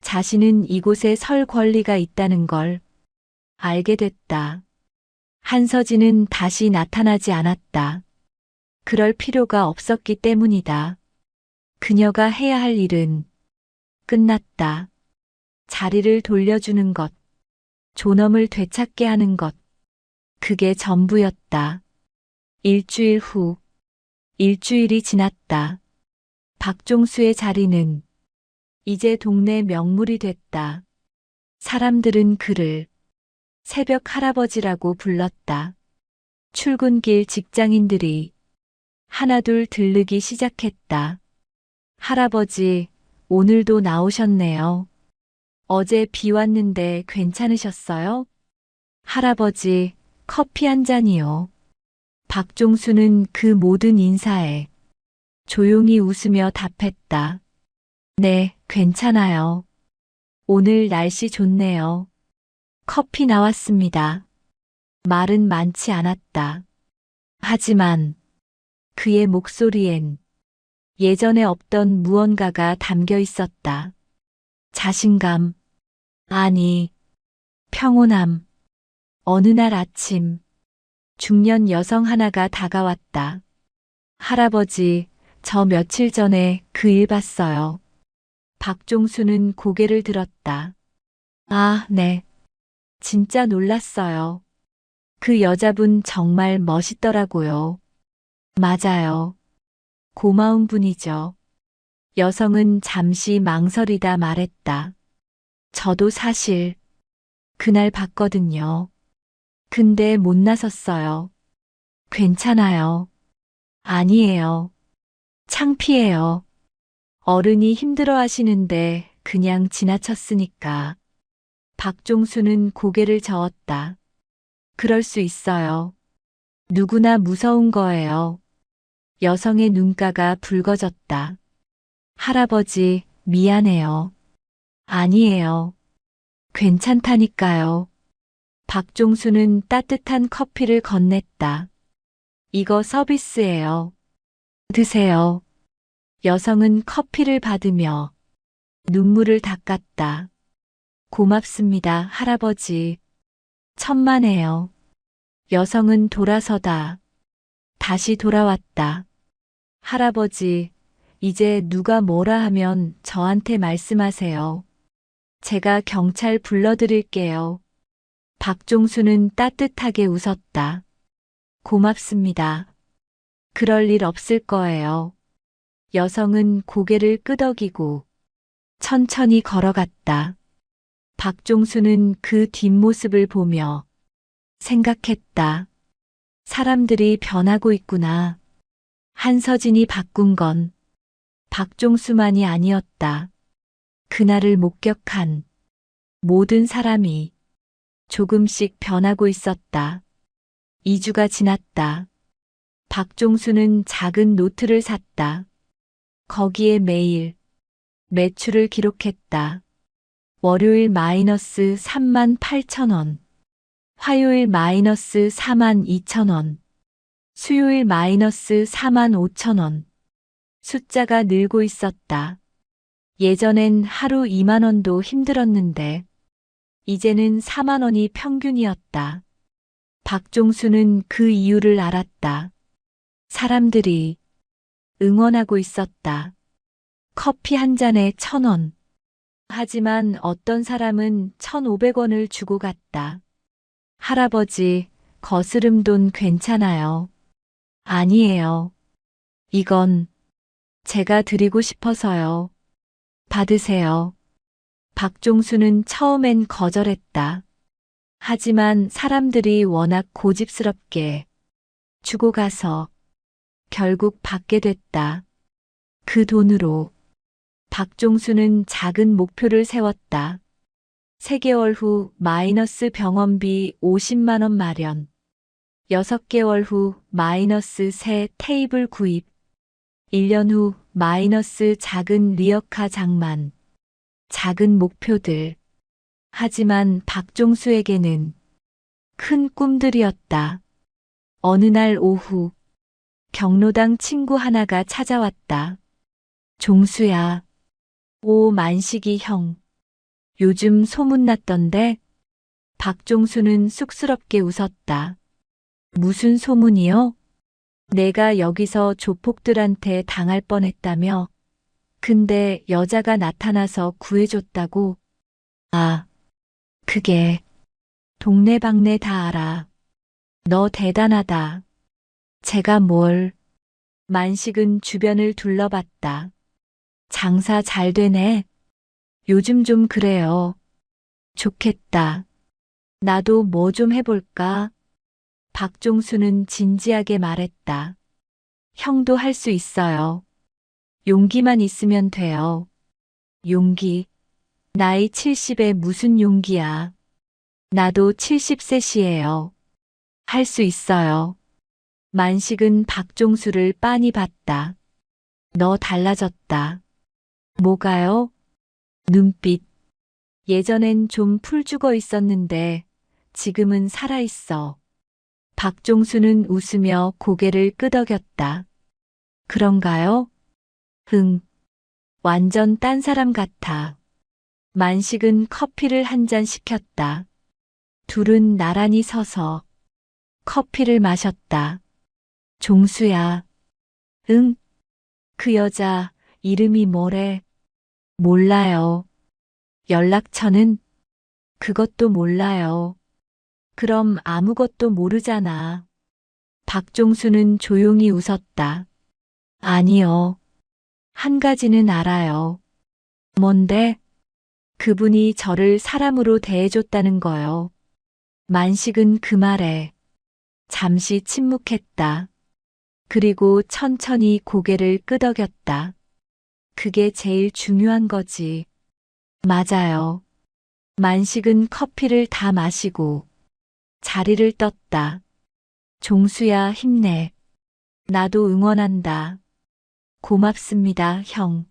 자신은 이곳에 설 권리가 있다는 걸 알게 됐다. 한서진은 다시 나타나지 않았다. 그럴 필요가 없었기 때문이다. 그녀가 해야 할 일은 끝났다. 자리를 돌려주는 것, 존엄을 되찾게 하는 것, 그게 전부였다. 일주일 후, 일주일이 지났다. 박종수의 자리는 이제 동네 명물이 됐다. 사람들은 그를 새벽 할아버지라고 불렀다. 출근길 직장인들이 하나둘 들르기 시작했다. 할아버지, 오늘도 나오셨네요. 어제 비 왔는데 괜찮으셨어요? 할아버지, 커피 한 잔이요. 박종수는 그 모든 인사에 조용히 웃으며 답했다. 네, 괜찮아요. 오늘 날씨 좋네요. 커피 나왔습니다. 말은 많지 않았다. 하지만 그의 목소리엔 예전에 없던 무언가가 담겨 있었다. 자신감, 아니, 평온함. 어느 날 아침, 중년 여성 하나가 다가왔다. 할아버지, 저 며칠 전에 그 일 봤어요. 박종수는 고개를 들었다. 아, 네. 진짜 놀랐어요. 그 여자분 정말 멋있더라고요. 맞아요. 고마운 분이죠. 여성은 잠시 망설이다 말했다. 저도 사실 그날 봤거든요. 근데 못 나섰어요. 괜찮아요. 아니에요. 창피해요. 어른이 힘들어 하시는데 그냥 지나쳤으니까. 박종수는 고개를 저었다. 그럴 수 있어요. 누구나 무서운 거예요. 여성의 눈가가 붉어졌다. 할아버지, 미안해요. 아니에요. 괜찮다니까요. 박종수는 따뜻한 커피를 건넸다. 이거 서비스예요. 드세요. 여성은 커피를 받으며 눈물을 닦았다. 고맙습니다, 할아버지. 천만에요. 여성은 돌아서다. 다시 돌아왔다. 할아버지, 이제 누가 뭐라 하면 저한테 말씀하세요. 제가 경찰 불러드릴게요. 박종수는 따뜻하게 웃었다. 고맙습니다. 그럴 일 없을 거예요. 여성은 고개를 끄덕이고 천천히 걸어갔다. 박종수는 그 뒷모습을 보며 생각했다. 사람들이 변하고 있구나. 한서진이 바꾼 건 박종수만이 아니었다. 그날을 목격한 모든 사람이 조금씩 변하고 있었다. 2주가 지났다. 박종수는 작은 노트를 샀다. 거기에 매일 매출을 기록했다. 월요일 마이너스 38,000원, 화요일 마이너스 42,000원, 수요일 마이너스 45,000원. 숫자가 늘고 있었다. 예전엔 하루 2만 원도 힘들었는데 이제는 4만 원이 평균이었다. 박종수는 그 이유를 알았다. 사람들이 응원하고 있었다. 커피 한 잔에 1,000원. 하지만 어떤 사람은 1,500원을 주고 갔다. 할아버지, 거스름 돈 괜찮아요. 아니에요. 이건 제가 드리고 싶어서요. 받으세요. 박종수는 처음엔 거절했다. 하지만 사람들이 워낙 고집스럽게 주고 가서 결국 받게 됐다. 그 돈으로 박종수는 작은 목표를 세웠다. 3개월 후 마이너스 병원비 50만 원 마련. 6개월 후 마이너스 새 테이블 구입. 1년 후 마이너스 작은 리어카 장만. 작은 목표들. 하지만 박종수에게는 큰 꿈들이었다. 어느 날 오후 경로당 친구 하나가 찾아왔다. 종수야. 오, 만식이 형. 요즘 소문났던데? 박종수는 쑥스럽게 웃었다. 무슨 소문이요? 내가 여기서 조폭들한테 당할 뻔했다며? 근데 여자가 나타나서 구해줬다고? 아, 그게 동네방네 다 알아. 너 대단하다. 제가 뭘? 만식은 주변을 둘러봤다. 장사 잘 되네. 요즘 좀 그래요. 좋겠다. 나도 뭐 좀 해볼까? 박종수는 진지하게 말했다. 형도 할 수 있어요. 용기만 있으면 돼요. 용기. 나이 70에 무슨 용기야. 나도 70셋이에요. 할 수 있어요. 만식은 박종수를 빤히 봤다. 너 달라졌다. 뭐가요? 눈빛. 예전엔 좀 풀 죽어 있었는데 지금은 살아있어. 박종수는 웃으며 고개를 끄덕였다. 그런가요? 응. 완전 딴 사람 같아. 만식은 커피를 한 잔 시켰다. 둘은 나란히 서서 커피를 마셨다. 종수야. 응? 그 여자 이름이 뭐래? 몰라요. 연락처는? 그것도 몰라요. 그럼 아무것도 모르잖아. 박종수는 조용히 웃었다. 아니요. 한 가지는 알아요. 뭔데? 그분이 저를 사람으로 대해줬다는 거요. 만식은 그 말에 잠시 침묵했다. 그리고 천천히 고개를 끄덕였다. 그게 제일 중요한 거지. 맞아요. 만식은 커피를 다 마시고 자리를 떴다. 종수야, 힘내. 나도 응원한다. 고맙습니다, 형.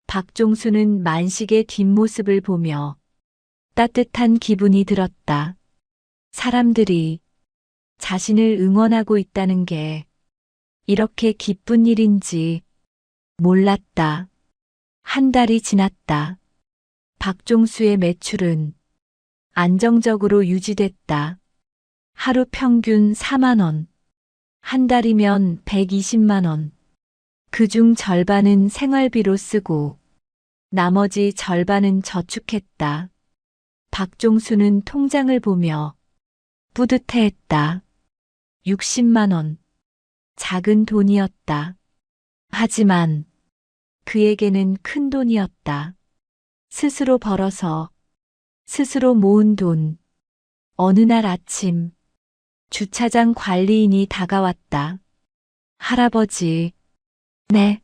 박종수는 만식의 뒷모습을 보며 따뜻한 기분이 들었다. 사람들이 자신을 응원하고 있다는 게 이렇게 기쁜 일인지 몰랐다. 한 달이 지났다. 박종수의 매출은 안정적으로 유지됐다. 하루 평균 4만 원, 한 달이면 120만 원. 그중 절반은 생활비로 쓰고 나머지 절반은 저축했다. 박종수는 통장을 보며 뿌듯해했다. 60만 원. 작은 돈이었다. 하지만 그에게는 큰 돈이었다. 스스로 벌어서 스스로 모은 돈. 어느 날 아침 주차장 관리인이 다가왔다. 할아버지, 네.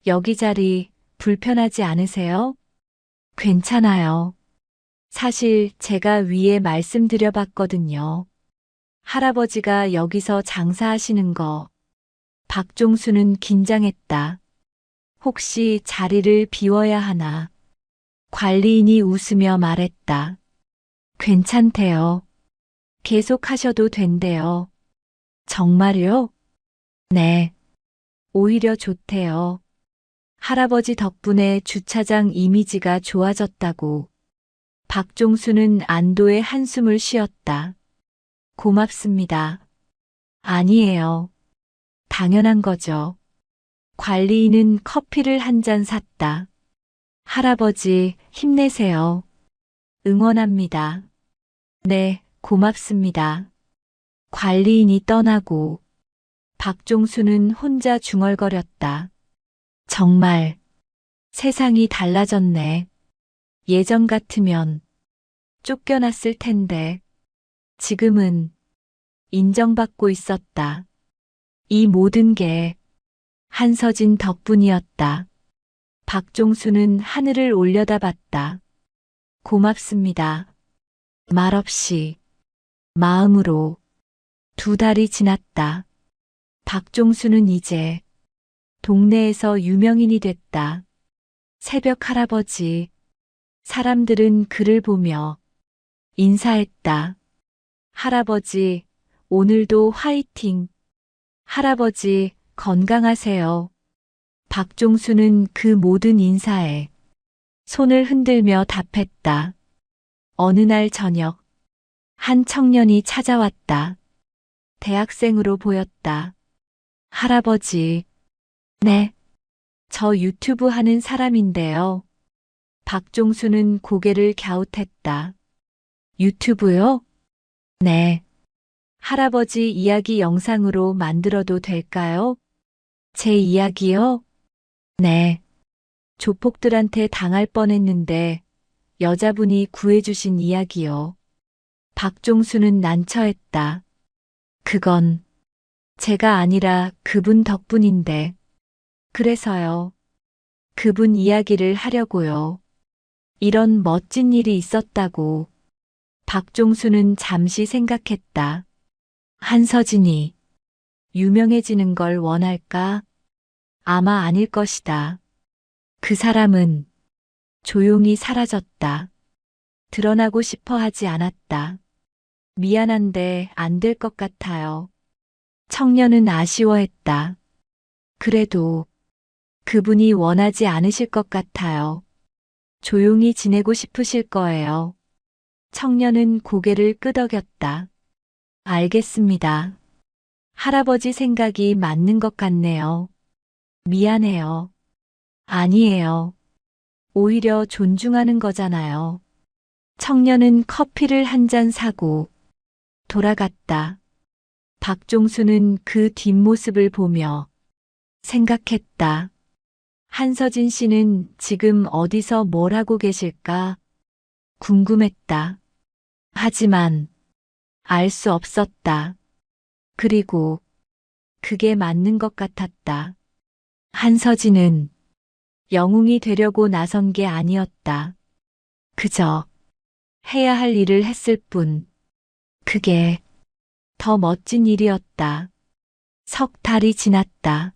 여기 자리 불편하지 않으세요? 괜찮아요. 사실 제가 위에 말씀드려봤거든요. 할아버지가 여기서 장사하시는 거. 박종수는 긴장했다. 혹시 자리를 비워야 하나? 관리인이 웃으며 말했다. 괜찮대요. 계속 하셔도 된대요. 정말요? 네. 오히려 좋대요. 할아버지 덕분에 주차장 이미지가 좋아졌다고. 박종수는 안도의 한숨을 쉬었다. 고맙습니다. 아니에요. 당연한 거죠. 관리인은 커피를 한 잔 샀다. 할아버지, 힘내세요. 응원합니다. 네, 고맙습니다. 관리인이 떠나고 박종수는 혼자 중얼거렸다. 정말 세상이 달라졌네. 예전 같으면 쫓겨났을 텐데 지금은 인정받고 있었다. 이 모든 게 한서진 덕분이었다. 박종수는 하늘을 올려다봤다. 고맙습니다. 말없이 마음으로 2달이 지났다. 박종수는 이제 동네에서 유명인이 됐다. 새벽 할아버지. 사람들은 그를 보며 인사했다. 할아버지, 오늘도 화이팅. 할아버지, 건강하세요. 박종수는 그 모든 인사에 손을 흔들며 답했다. 어느 날 저녁, 한 청년이 찾아왔다. 대학생으로 보였다. 할아버지, 네, 저 유튜브 하는 사람인데요. 박종수는 고개를 갸웃했다. 유튜브요? 네. 할아버지 이야기 영상으로 만들어도 될까요? 제 이야기요? 네. 조폭들한테 당할 뻔했는데 여자분이 구해주신 이야기요. 박종수는 난처했다. 그건 제가 아니라 그분 덕분인데. 그래서요. 그분 이야기를 하려고요. 이런 멋진 일이 있었다고. 박종수는 잠시 생각했다. 한서진이 유명해지는 걸 원할까? 아마 아닐 것이다. 그 사람은 조용히 사라졌다. 드러나고 싶어 하지 않았다. 미안한데 안 될 것 같아요. 청년은 아쉬워했다. 그래도 그분이 원하지 않으실 것 같아요. 조용히 지내고 싶으실 거예요. 청년은 고개를 끄덕였다. 알겠습니다. 할아버지 생각이 맞는 것 같네요. 미안해요. 아니에요. 오히려 존중하는 거잖아요. 청년은 커피를 한 잔 사고 돌아갔다. 박종수는 그 뒷모습을 보며 생각했다. 한서진 씨는 지금 어디서 뭘 하고 계실까? 궁금했다. 하지만 알 수 없었다. 그리고 그게 맞는 것 같았다. 한서진은 영웅이 되려고 나선 게 아니었다. 그저 해야 할 일을 했을 뿐. 그게 더 멋진 일이었다. 석 달이 지났다.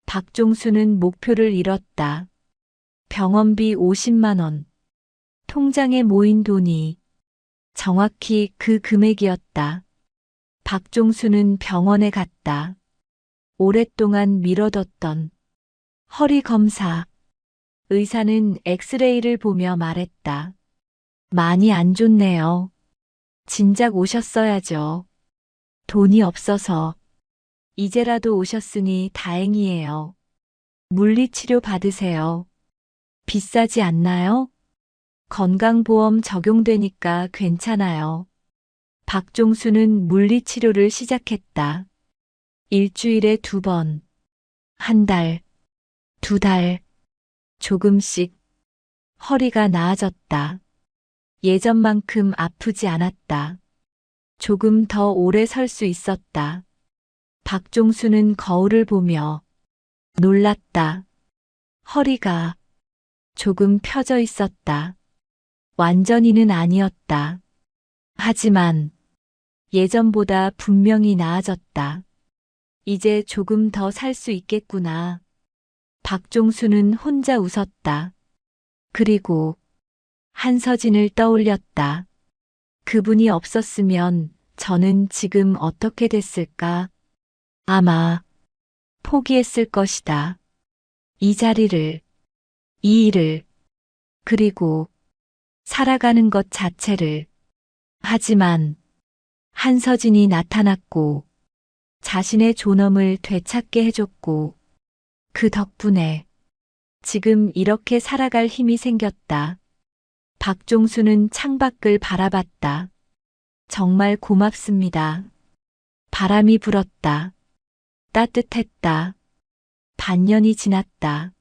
박종수는 목표를 잃었다. 병원비 50만 원. 통장에 모인 돈이 정확히 그 금액이었다. 박종수는 병원에 갔다. 오랫동안 미뤄뒀던 허리 검사. 의사는 엑스레이를 보며 말했다. 많이 안 좋네요. 진작 오셨어야죠. 돈이 없어서. 이제라도 오셨으니 다행이에요. 물리치료 받으세요. 비싸지 않나요? 건강보험 적용되니까 괜찮아요. 박종수는 물리치료를 시작했다. 일주일에 2번, 한 달, 2달, 조금씩 허리가 나아졌다. 예전만큼 아프지 않았다. 조금 더 오래 설 수 있었다. 박종수는 거울을 보며 놀랐다. 허리가 조금 펴져 있었다. 완전히는 아니었다. 하지만 예전보다 분명히 나아졌다. 이제 조금 더 살 수 있겠구나. 박종수는 혼자 웃었다. 그리고 한서진을 떠올렸다. 그분이 없었으면 저는 지금 어떻게 됐을까? 아마 포기했을 것이다. 이 자리를, 이 일을, 그리고 살아가는 것 자체를. 하지만 한서진이 나타났고 자신의 존엄을 되찾게 해줬고 그 덕분에 지금 이렇게 살아갈 힘이 생겼다. 박종수는 창밖을 바라봤다. 정말 고맙습니다. 바람이 불었다. 따뜻했다. 반년이 지났다.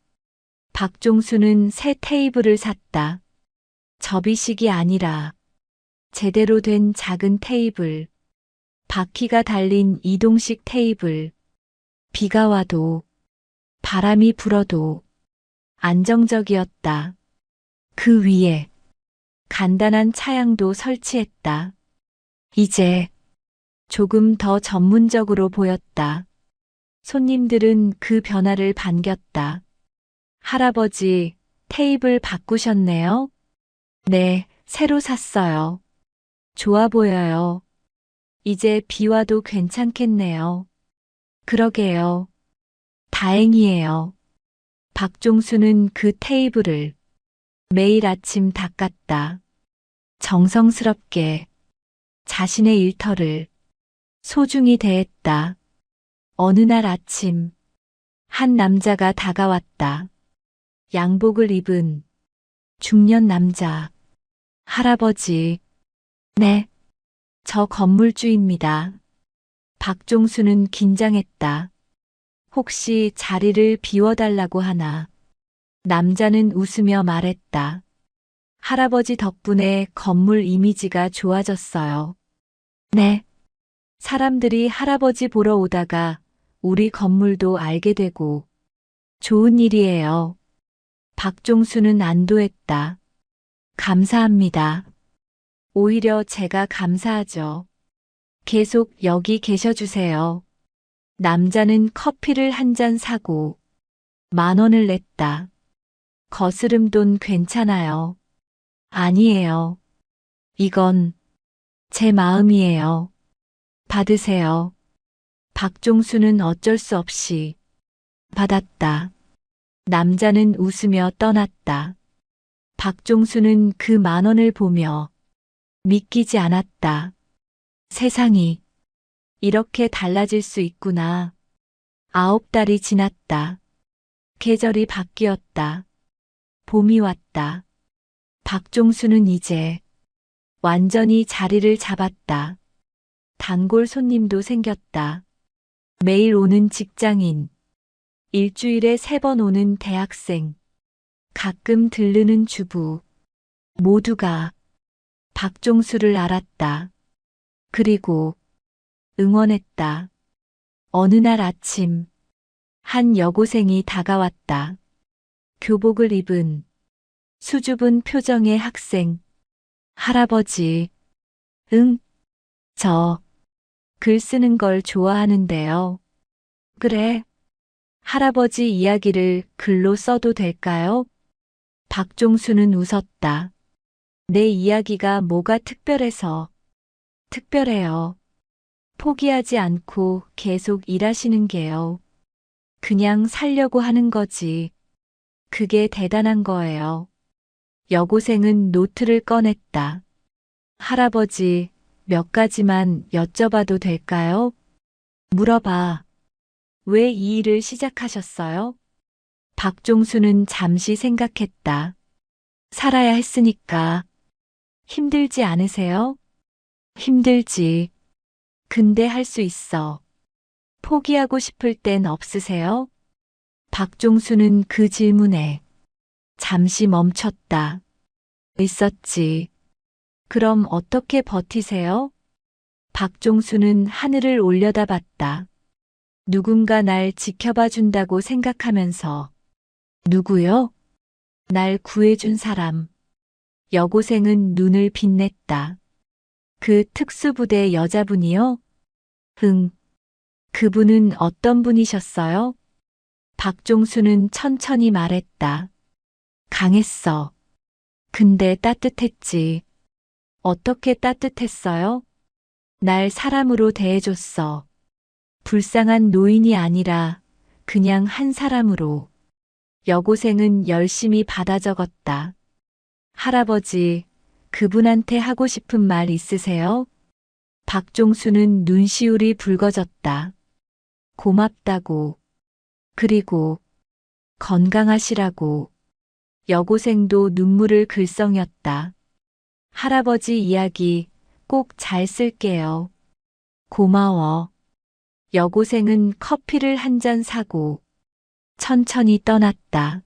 박종수는 새 테이블을 샀다. 접이식이 아니라 제대로 된 작은 테이블. 바퀴가 달린 이동식 테이블. 비가 와도 바람이 불어도 안정적이었다. 그 위에 간단한 차양도 설치했다. 이제 조금 더 전문적으로 보였다. 손님들은 그 변화를 반겼다. 할아버지, 테이블 바꾸셨네요? 네, 새로 샀어요. 좋아 보여요. 이제 비 와도 괜찮겠네요. 그러게요. 다행이에요. 박종수는 그 테이블을 매일 아침 닦았다. 정성스럽게 자신의 일터를 소중히 대했다. 어느 날 아침, 한 남자가 다가왔다. 양복을 입은 중년 남자. 할아버지. 네, 저 건물주입니다. 박종수는 긴장했다. 혹시 자리를 비워달라고 하나? 남자는 웃으며 말했다. 할아버지 덕분에 건물 이미지가 좋아졌어요. 네. 사람들이 할아버지 보러 오다가 우리 건물도 알게 되고 좋은 일이에요. 박종수는 안도했다. 감사합니다. 오히려 제가 감사하죠. 계속 여기 계셔주세요. 남자는 커피를 한 잔 사고 10,000원을 냈다. 거스름 돈 괜찮아요. 아니에요. 이건 제 마음이에요. 받으세요. 박종수는 어쩔 수 없이 받았다. 남자는 웃으며 떠났다. 박종수는 그 10,000원을 보며 믿기지 않았다. 세상이 이렇게 달라질 수 있구나. 9달이 지났다. 계절이 바뀌었다. 봄이 왔다. 박종수는 이제 완전히 자리를 잡았다. 단골 손님도 생겼다. 매일 오는 직장인, 일주일에 3번 오는 대학생, 가끔 들르는 주부, 모두가 박종수를 알았다. 그리고 응원했다. 어느 날 아침, 한 여고생이 다가왔다. 교복을 입은 수줍은 표정의 학생. 할아버지, 응, 저 글 쓰는 걸 좋아하는데요. 그래, 할아버지 이야기를 글로 써도 될까요? 박종수는 웃었다. 내 이야기가 뭐가 특별해서? 특별해요. 포기하지 않고 계속 일하시는 게요. 그냥 살려고 하는 거지. 그게 대단한 거예요. 여고생은 노트를 꺼냈다. 할아버지, 몇 가지만 여쭤봐도 될까요? 물어봐. 왜 이 일을 시작하셨어요? 박종수는 잠시 생각했다. 살아야 했으니까. 힘들지 않으세요? 힘들지. 근데 할 수 있어. 포기하고 싶을 땐 없으세요? 박종수는 그 질문에 잠시 멈췄다. 있었지. 그럼 어떻게 버티세요? 박종수는 하늘을 올려다봤다. 누군가 날 지켜봐 준다고 생각하면서. 누구요? 날 구해준 사람. 여고생은 눈을 빛냈다. 그 특수부대 여자분이요? 흥. 그분은 어떤 분이셨어요? 박종수는 천천히 말했다. 강했어. 근데 따뜻했지. 어떻게 따뜻했어요? 날 사람으로 대해줬어. 불쌍한 노인이 아니라 그냥 한 사람으로. 여고생은 열심히 받아 적었다. 할아버지, 그분한테 하고 싶은 말 있으세요? 박종수는 눈시울이 붉어졌다. 고맙다고. 그리고 건강하시라고. 여고생도 눈물을 글썽였다. 할아버지 이야기 꼭 잘 쓸게요. 고마워. 여고생은 커피를 한 잔 사고 천천히 떠났다.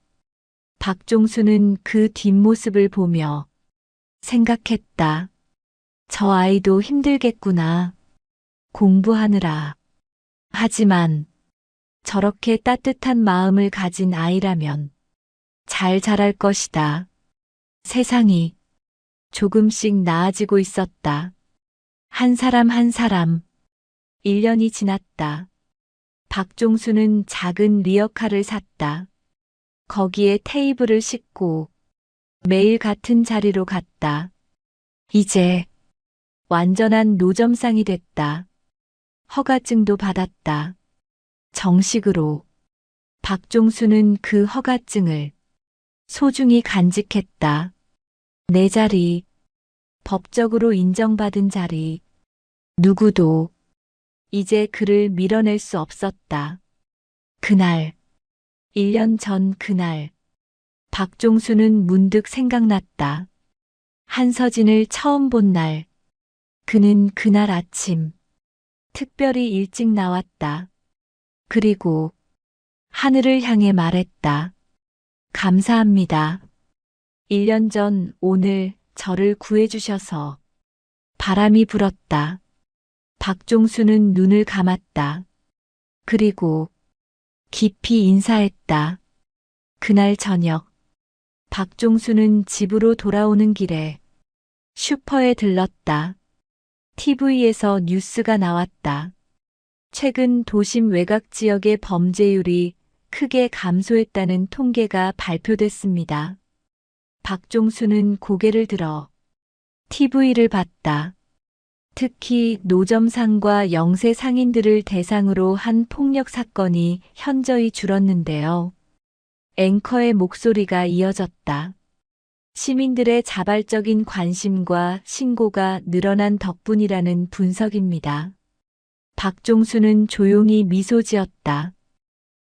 박종수는 그 뒷모습을 보며 생각했다. 저 아이도 힘들겠구나. 공부하느라. 하지만 저렇게 따뜻한 마음을 가진 아이라면 잘 자랄 것이다. 세상이 조금씩 나아지고 있었다. 한 사람 한 사람. 1년이 지났다. 박종수는 작은 리어카를 샀다. 거기에 테이블을 싣고 매일 같은 자리로 갔다. 이제 완전한 노점상이 됐다. 허가증도 받았다. 정식으로. 박종수는 그 허가증을 소중히 간직했다. 내 자리, 법적으로 인정받은 자리. 누구도 이제 그를 밀어낼 수 없었다. 그날, 1년 전 그날, 박종수는 문득 생각났다. 한서진을 처음 본 날, 그는 그날 아침, 특별히 일찍 나왔다. 그리고 하늘을 향해 말했다. 감사합니다. 1년 전 오늘 저를 구해주셔서. 바람이 불었다. 박종수는 눈을 감았다. 그리고 깊이 인사했다. 그날 저녁, 박종수는 집으로 돌아오는 길에 슈퍼에 들렀다. TV에서 뉴스가 나왔다. 최근 도심 외곽 지역의 범죄율이 크게 감소했다는 통계가 발표됐습니다. 박종수는 고개를 들어 TV를 봤다. 특히 노점상과 영세 상인들을 대상으로 한 폭력 사건이 현저히 줄었는데요. 앵커의 목소리가 이어졌다. 시민들의 자발적인 관심과 신고가 늘어난 덕분이라는 분석입니다. 박종수는 조용히 미소 지었다.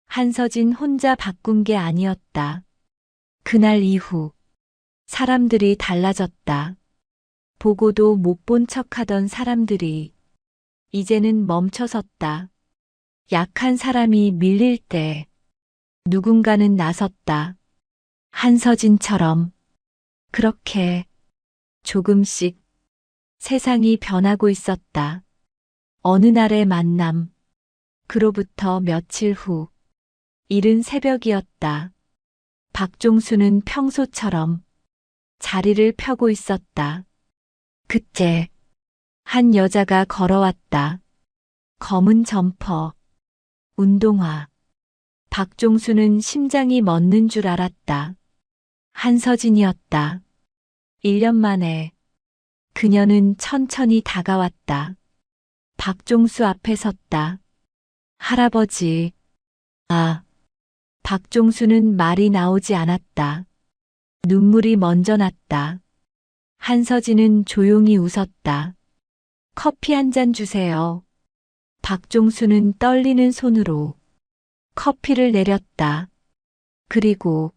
한서진 혼자 바꾼 게 아니었다. 그날 이후 사람들이 달라졌다. 보고도 못 본 척하던 사람들이 이제는 멈춰섰다. 약한 사람이 밀릴 때 누군가는 나섰다. 한서진처럼. 그렇게 조금씩 세상이 변하고 있었다. 어느 날의 만남. 그로부터 며칠 후. 이른 새벽이었다. 박종수는 평소처럼 자리를 펴고 있었다. 그때 한 여자가 걸어왔다. 검은 점퍼, 운동화. 박종수는 심장이 멎는 줄 알았다. 한서진이었다. 1년 만에 그녀는 천천히 다가왔다. 박종수 앞에 섰다. 할아버지. 아. 박종수는 말이 나오지 않았다. 눈물이 먼저 났다. 한서진은 조용히 웃었다. 커피 한 잔 주세요. 박종수는 떨리는 손으로 커피를 내렸다. 그리고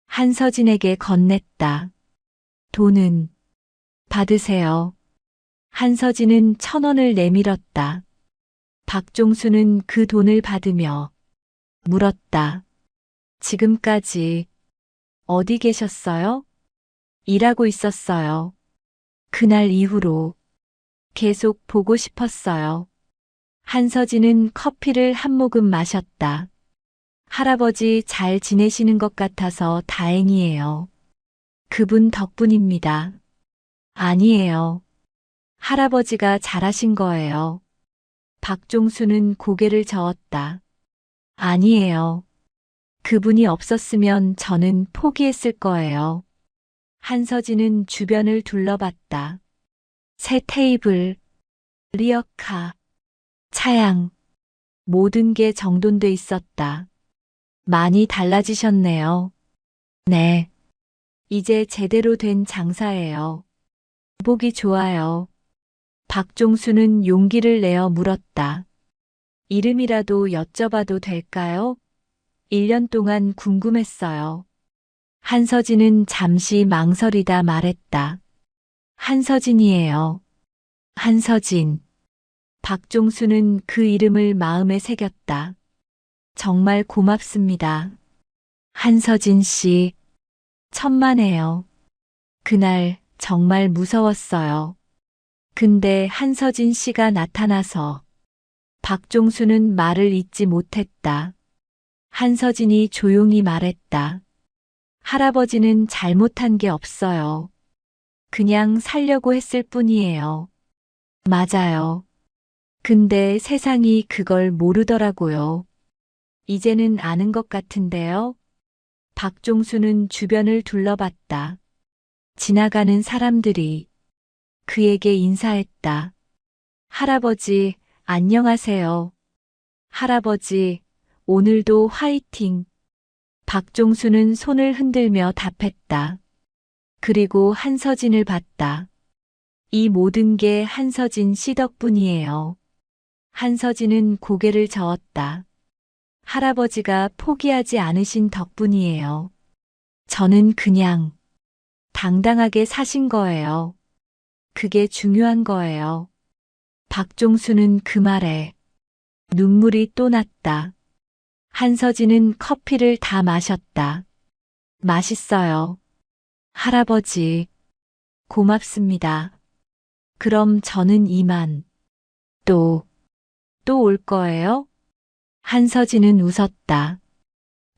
한서진에게 건넸다. 돈은 받으세요. 한서진은 1,000원을 내밀었다. 박종수는 그 돈을 받으며 물었다. 지금까지 어디 계셨어요? 일하고 있었어요. 그날 이후로 계속 보고 싶었어요. 한서진은 커피를 한 모금 마셨다. 할아버지 잘 지내시는 것 같아서 다행이에요. 그분 덕분입니다. 아니에요. 할아버지가 잘하신 거예요. 박종수는 고개를 저었다. 아니에요. 그분이 없었으면 저는 포기했을 거예요. 한서진은 주변을 둘러봤다. 새 테이블, 리어카, 차양, 모든 게 정돈돼 있었다. 많이 달라지셨네요. 네. 이제 제대로 된 장사예요. 보기 좋아요. 박종수는 용기를 내어 물었다. 이름이라도 여쭤봐도 될까요? 1년 동안 궁금했어요. 한서진은 잠시 망설이다 말했다. 한서진이에요. 한서진. 박종수는 그 이름을 마음에 새겼다. 정말 고맙습니다. 한서진 씨. 천만에요. 그날 정말 무서웠어요. 근데 한서진 씨가 나타나서 박종수는 말을 잇지 못했다. 한서진이 조용히 말했다. 할아버지는 잘못한 게 없어요. 그냥 살려고 했을 뿐이에요. 맞아요. 근데 세상이 그걸 모르더라고요. 이제는 아는 것 같은데요. 박종수는 주변을 둘러봤다. 지나가는 사람들이 그에게 인사했다. 할아버지, 안녕하세요. 할아버지, 오늘도 화이팅. 박종수는 손을 흔들며 답했다. 그리고 한서진을 봤다. 이 모든 게 한서진 씨 덕분이에요. 한서진은 고개를 저었다. 할아버지가 포기하지 않으신 덕분이에요. 저는 그냥 당당하게 사신 거예요. 그게 중요한 거예요. 박종수는 그 말에 눈물이 또 났다. 한서진은 커피를 다 마셨다. 맛있어요. 할아버지, 고맙습니다. 그럼 저는 이만. 또 올 거예요? 한서진은 웃었다.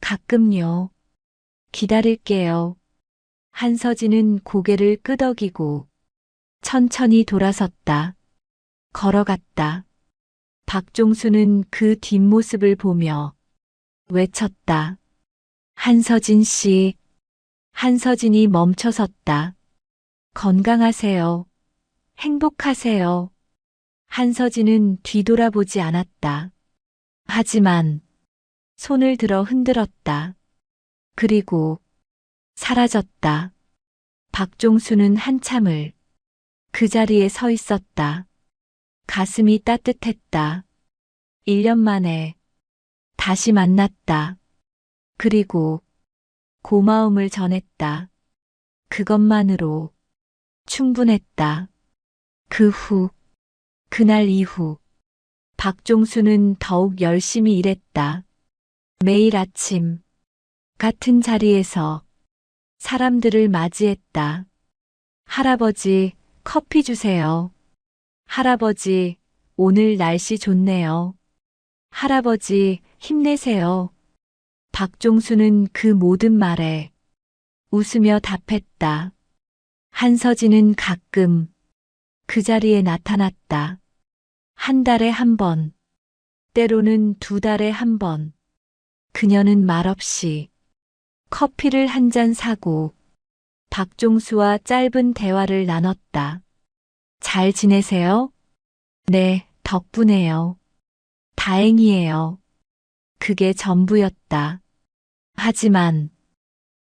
가끔요. 기다릴게요. 한서진은 고개를 끄덕이고 천천히 돌아섰다. 걸어갔다. 박종수는 그 뒷모습을 보며 외쳤다. 한서진 씨. 한서진이 멈춰섰다. 건강하세요. 행복하세요. 한서진은 뒤돌아보지 않았다. 하지만 손을 들어 흔들었다. 그리고 사라졌다. 박종수는 한참을 그 자리에 서 있었다. 가슴이 따뜻했다. 1년 만에 다시 만났다. 그리고 고마움을 전했다. 그것만으로 충분했다. 그날 이후 박종수는 더욱 열심히 일했다. 매일 아침 같은 자리에서 사람들을 맞이했다. 할아버지, 커피 주세요. 할아버지, 오늘 날씨 좋네요. 할아버지, 힘내세요. 박종수는 그 모든 말에 웃으며 답했다. 한서진은 가끔 그 자리에 나타났다. 한 달에 한 번, 때로는 2달에 한 번. 그녀는 말없이 커피를 한 잔 사고 박종수와 짧은 대화를 나눴다. 잘 지내세요? 네, 덕분에요. 다행이에요. 그게 전부였다. 하지만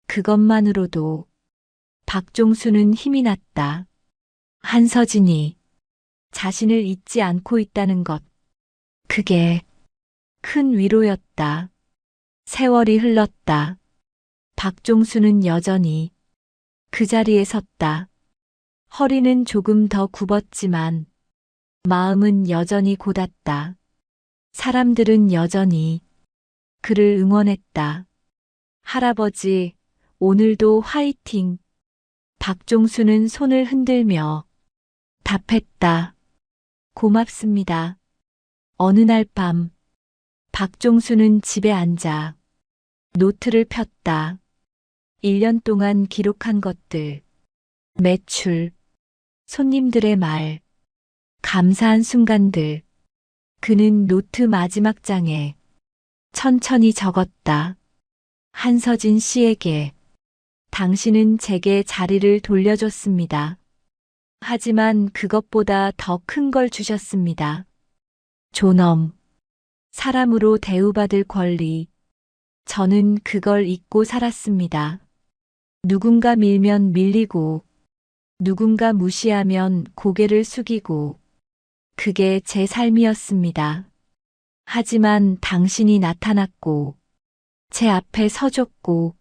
그것만으로도 박종수는 힘이 났다. 한서진이 자신을 잊지 않고 있다는 것. 그게 큰 위로였다. 세월이 흘렀다. 박종수는 여전히 그 자리에 섰다. 허리는 조금 더 굽었지만 마음은 여전히 고닫다. 사람들은 여전히 그를 응원했다. 할아버지, 오늘도 화이팅. 박종수는 손을 흔들며 답했다. 고맙습니다. 어느 날 밤, 박종수는 집에 앉아 노트를 폈다. 1년 동안 기록한 것들, 매출, 손님들의 말, 감사한 순간들. 그는 노트 마지막 장에 천천히 적었다. 한서진 씨에게 당신은 제게 자리를 돌려줬습니다. 하지만 그것보다 더 큰 걸 주셨습니다. 존엄, 사람으로 대우받을 권리. 저는 그걸 잊고 살았습니다. 누군가 밀면 밀리고, 누군가 무시하면 고개를 숙이고, 그게 제 삶이었습니다. 하지만 당신이 나타났고, 제 앞에 서줬고,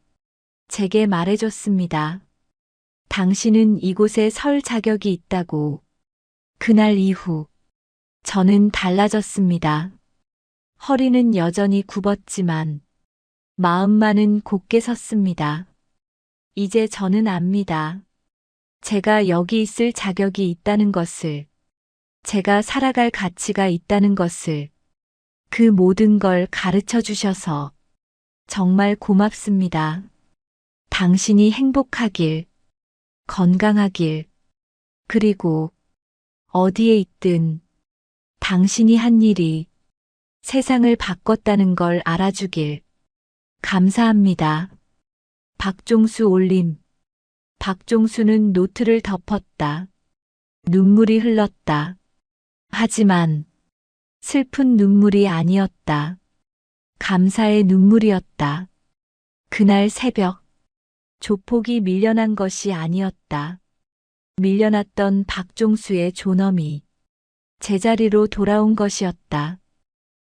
제게 말해줬습니다. 당신은 이곳에 설 자격이 있다고. 그날 이후, 저는 달라졌습니다. 허리는 여전히 굽었지만, 마음만은 곧게 섰습니다. 이제 저는 압니다. 제가 여기 있을 자격이 있다는 것을, 제가 살아갈 가치가 있다는 것을, 그 모든 걸 가르쳐 주셔서 정말 고맙습니다. 당신이 행복하길, 건강하길, 그리고 어디에 있든 당신이 한 일이 세상을 바꿨다는 걸 알아주길. 감사합니다. 박종수 올림. 박종수는 노트를 덮었다. 눈물이 흘렀다. 하지만 슬픈 눈물이 아니었다. 감사의 눈물이었다. 그날 새벽, 조폭이 밀려난 것이 아니었다. 밀려났던 박종수의 존엄이 제자리로 돌아온 것이었다.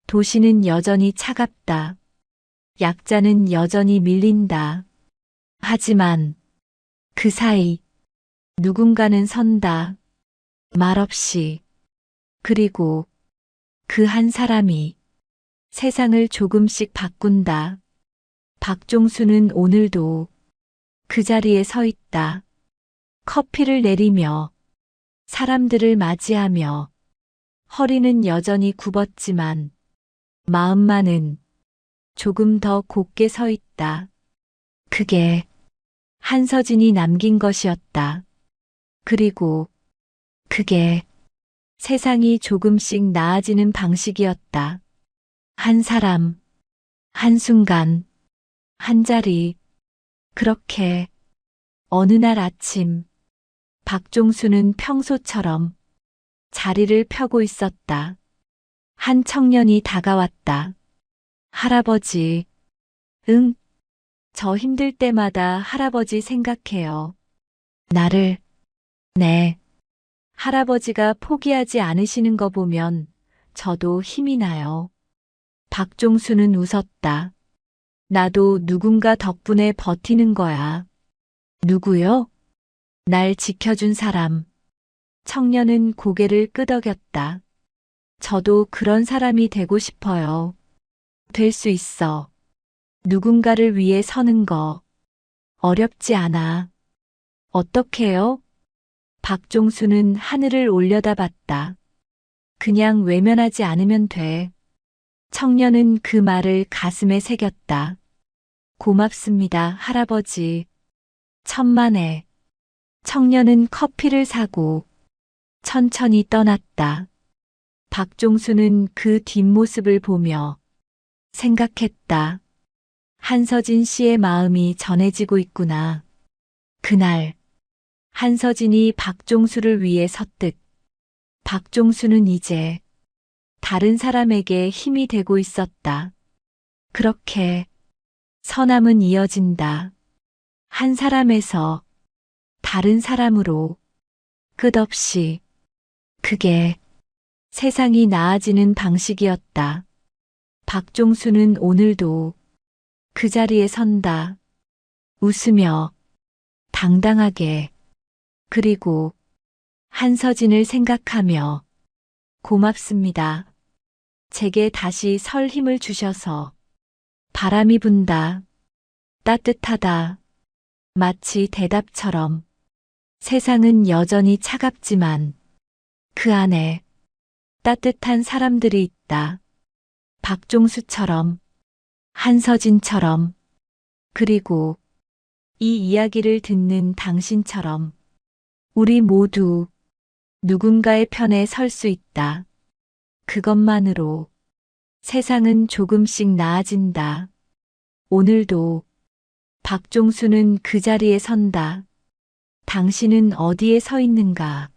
도시는 여전히 차갑다. 약자는 여전히 밀린다. 하지만 그 사이 누군가는 선다. 말없이. 그리고 그 한 사람이 세상을 조금씩 바꾼다. 박종수는 오늘도 그 자리에 서 있다. 커피를 내리며 사람들을 맞이하며 허리는 여전히 굽었지만 마음만은 조금 더 곧게 서 있다. 그게 한서진이 남긴 것이었다. 그리고 그게 세상이 조금씩 나아지는 방식이었다. 한 사람, 한순간, 한 자리. 그렇게 어느 날 아침 박종수는 평소처럼 자리를 펴고 있었다. 한 청년이 다가왔다. 할아버지, 응, 저 힘들 때마다 할아버지 생각해요. 나를, 네. 할아버지가 포기하지 않으시는 거 보면 저도 힘이 나요. 박종수는 웃었다. 나도 누군가 덕분에 버티는 거야. 누구요? 날 지켜준 사람. 청년은 고개를 끄덕였다. 저도 그런 사람이 되고 싶어요. 될 수 있어. 누군가를 위해 서는 거 어렵지 않아. 어떻게요? 박종수는 하늘을 올려다봤다. 그냥 외면하지 않으면 돼. 청년은 그 말을 가슴에 새겼다. 고맙습니다, 할아버지. 천만에. 청년은 커피를 사고 천천히 떠났다. 박종수는 그 뒷모습을 보며 생각했다. 한서진 씨의 마음이 전해지고 있구나. 그날 한서진이 박종수를 위해 섰듯 박종수는 이제 다른 사람에게 힘이 되고 있었다. 그렇게 선함은 이어진다. 한 사람에서 다른 사람으로 끝없이. 그게 세상이 나아지는 방식이었다. 박종수는 오늘도 그 자리에 선다. 웃으며 당당하게. 그리고 한서진을 생각하며 고맙습니다. 제게 다시 설 힘을 주셔서. 바람이 분다. 따뜻하다. 마치 대답처럼. 세상은 여전히 차갑지만 그 안에 따뜻한 사람들이 있다. 박종수처럼, 한서진처럼, 그리고 이 이야기를 듣는 당신처럼 우리 모두 누군가의 편에 설 수 있다. 그것만으로 세상은 조금씩 나아진다. 오늘도 박종수는 그 자리에 선다. 당신은 어디에 서 있는가?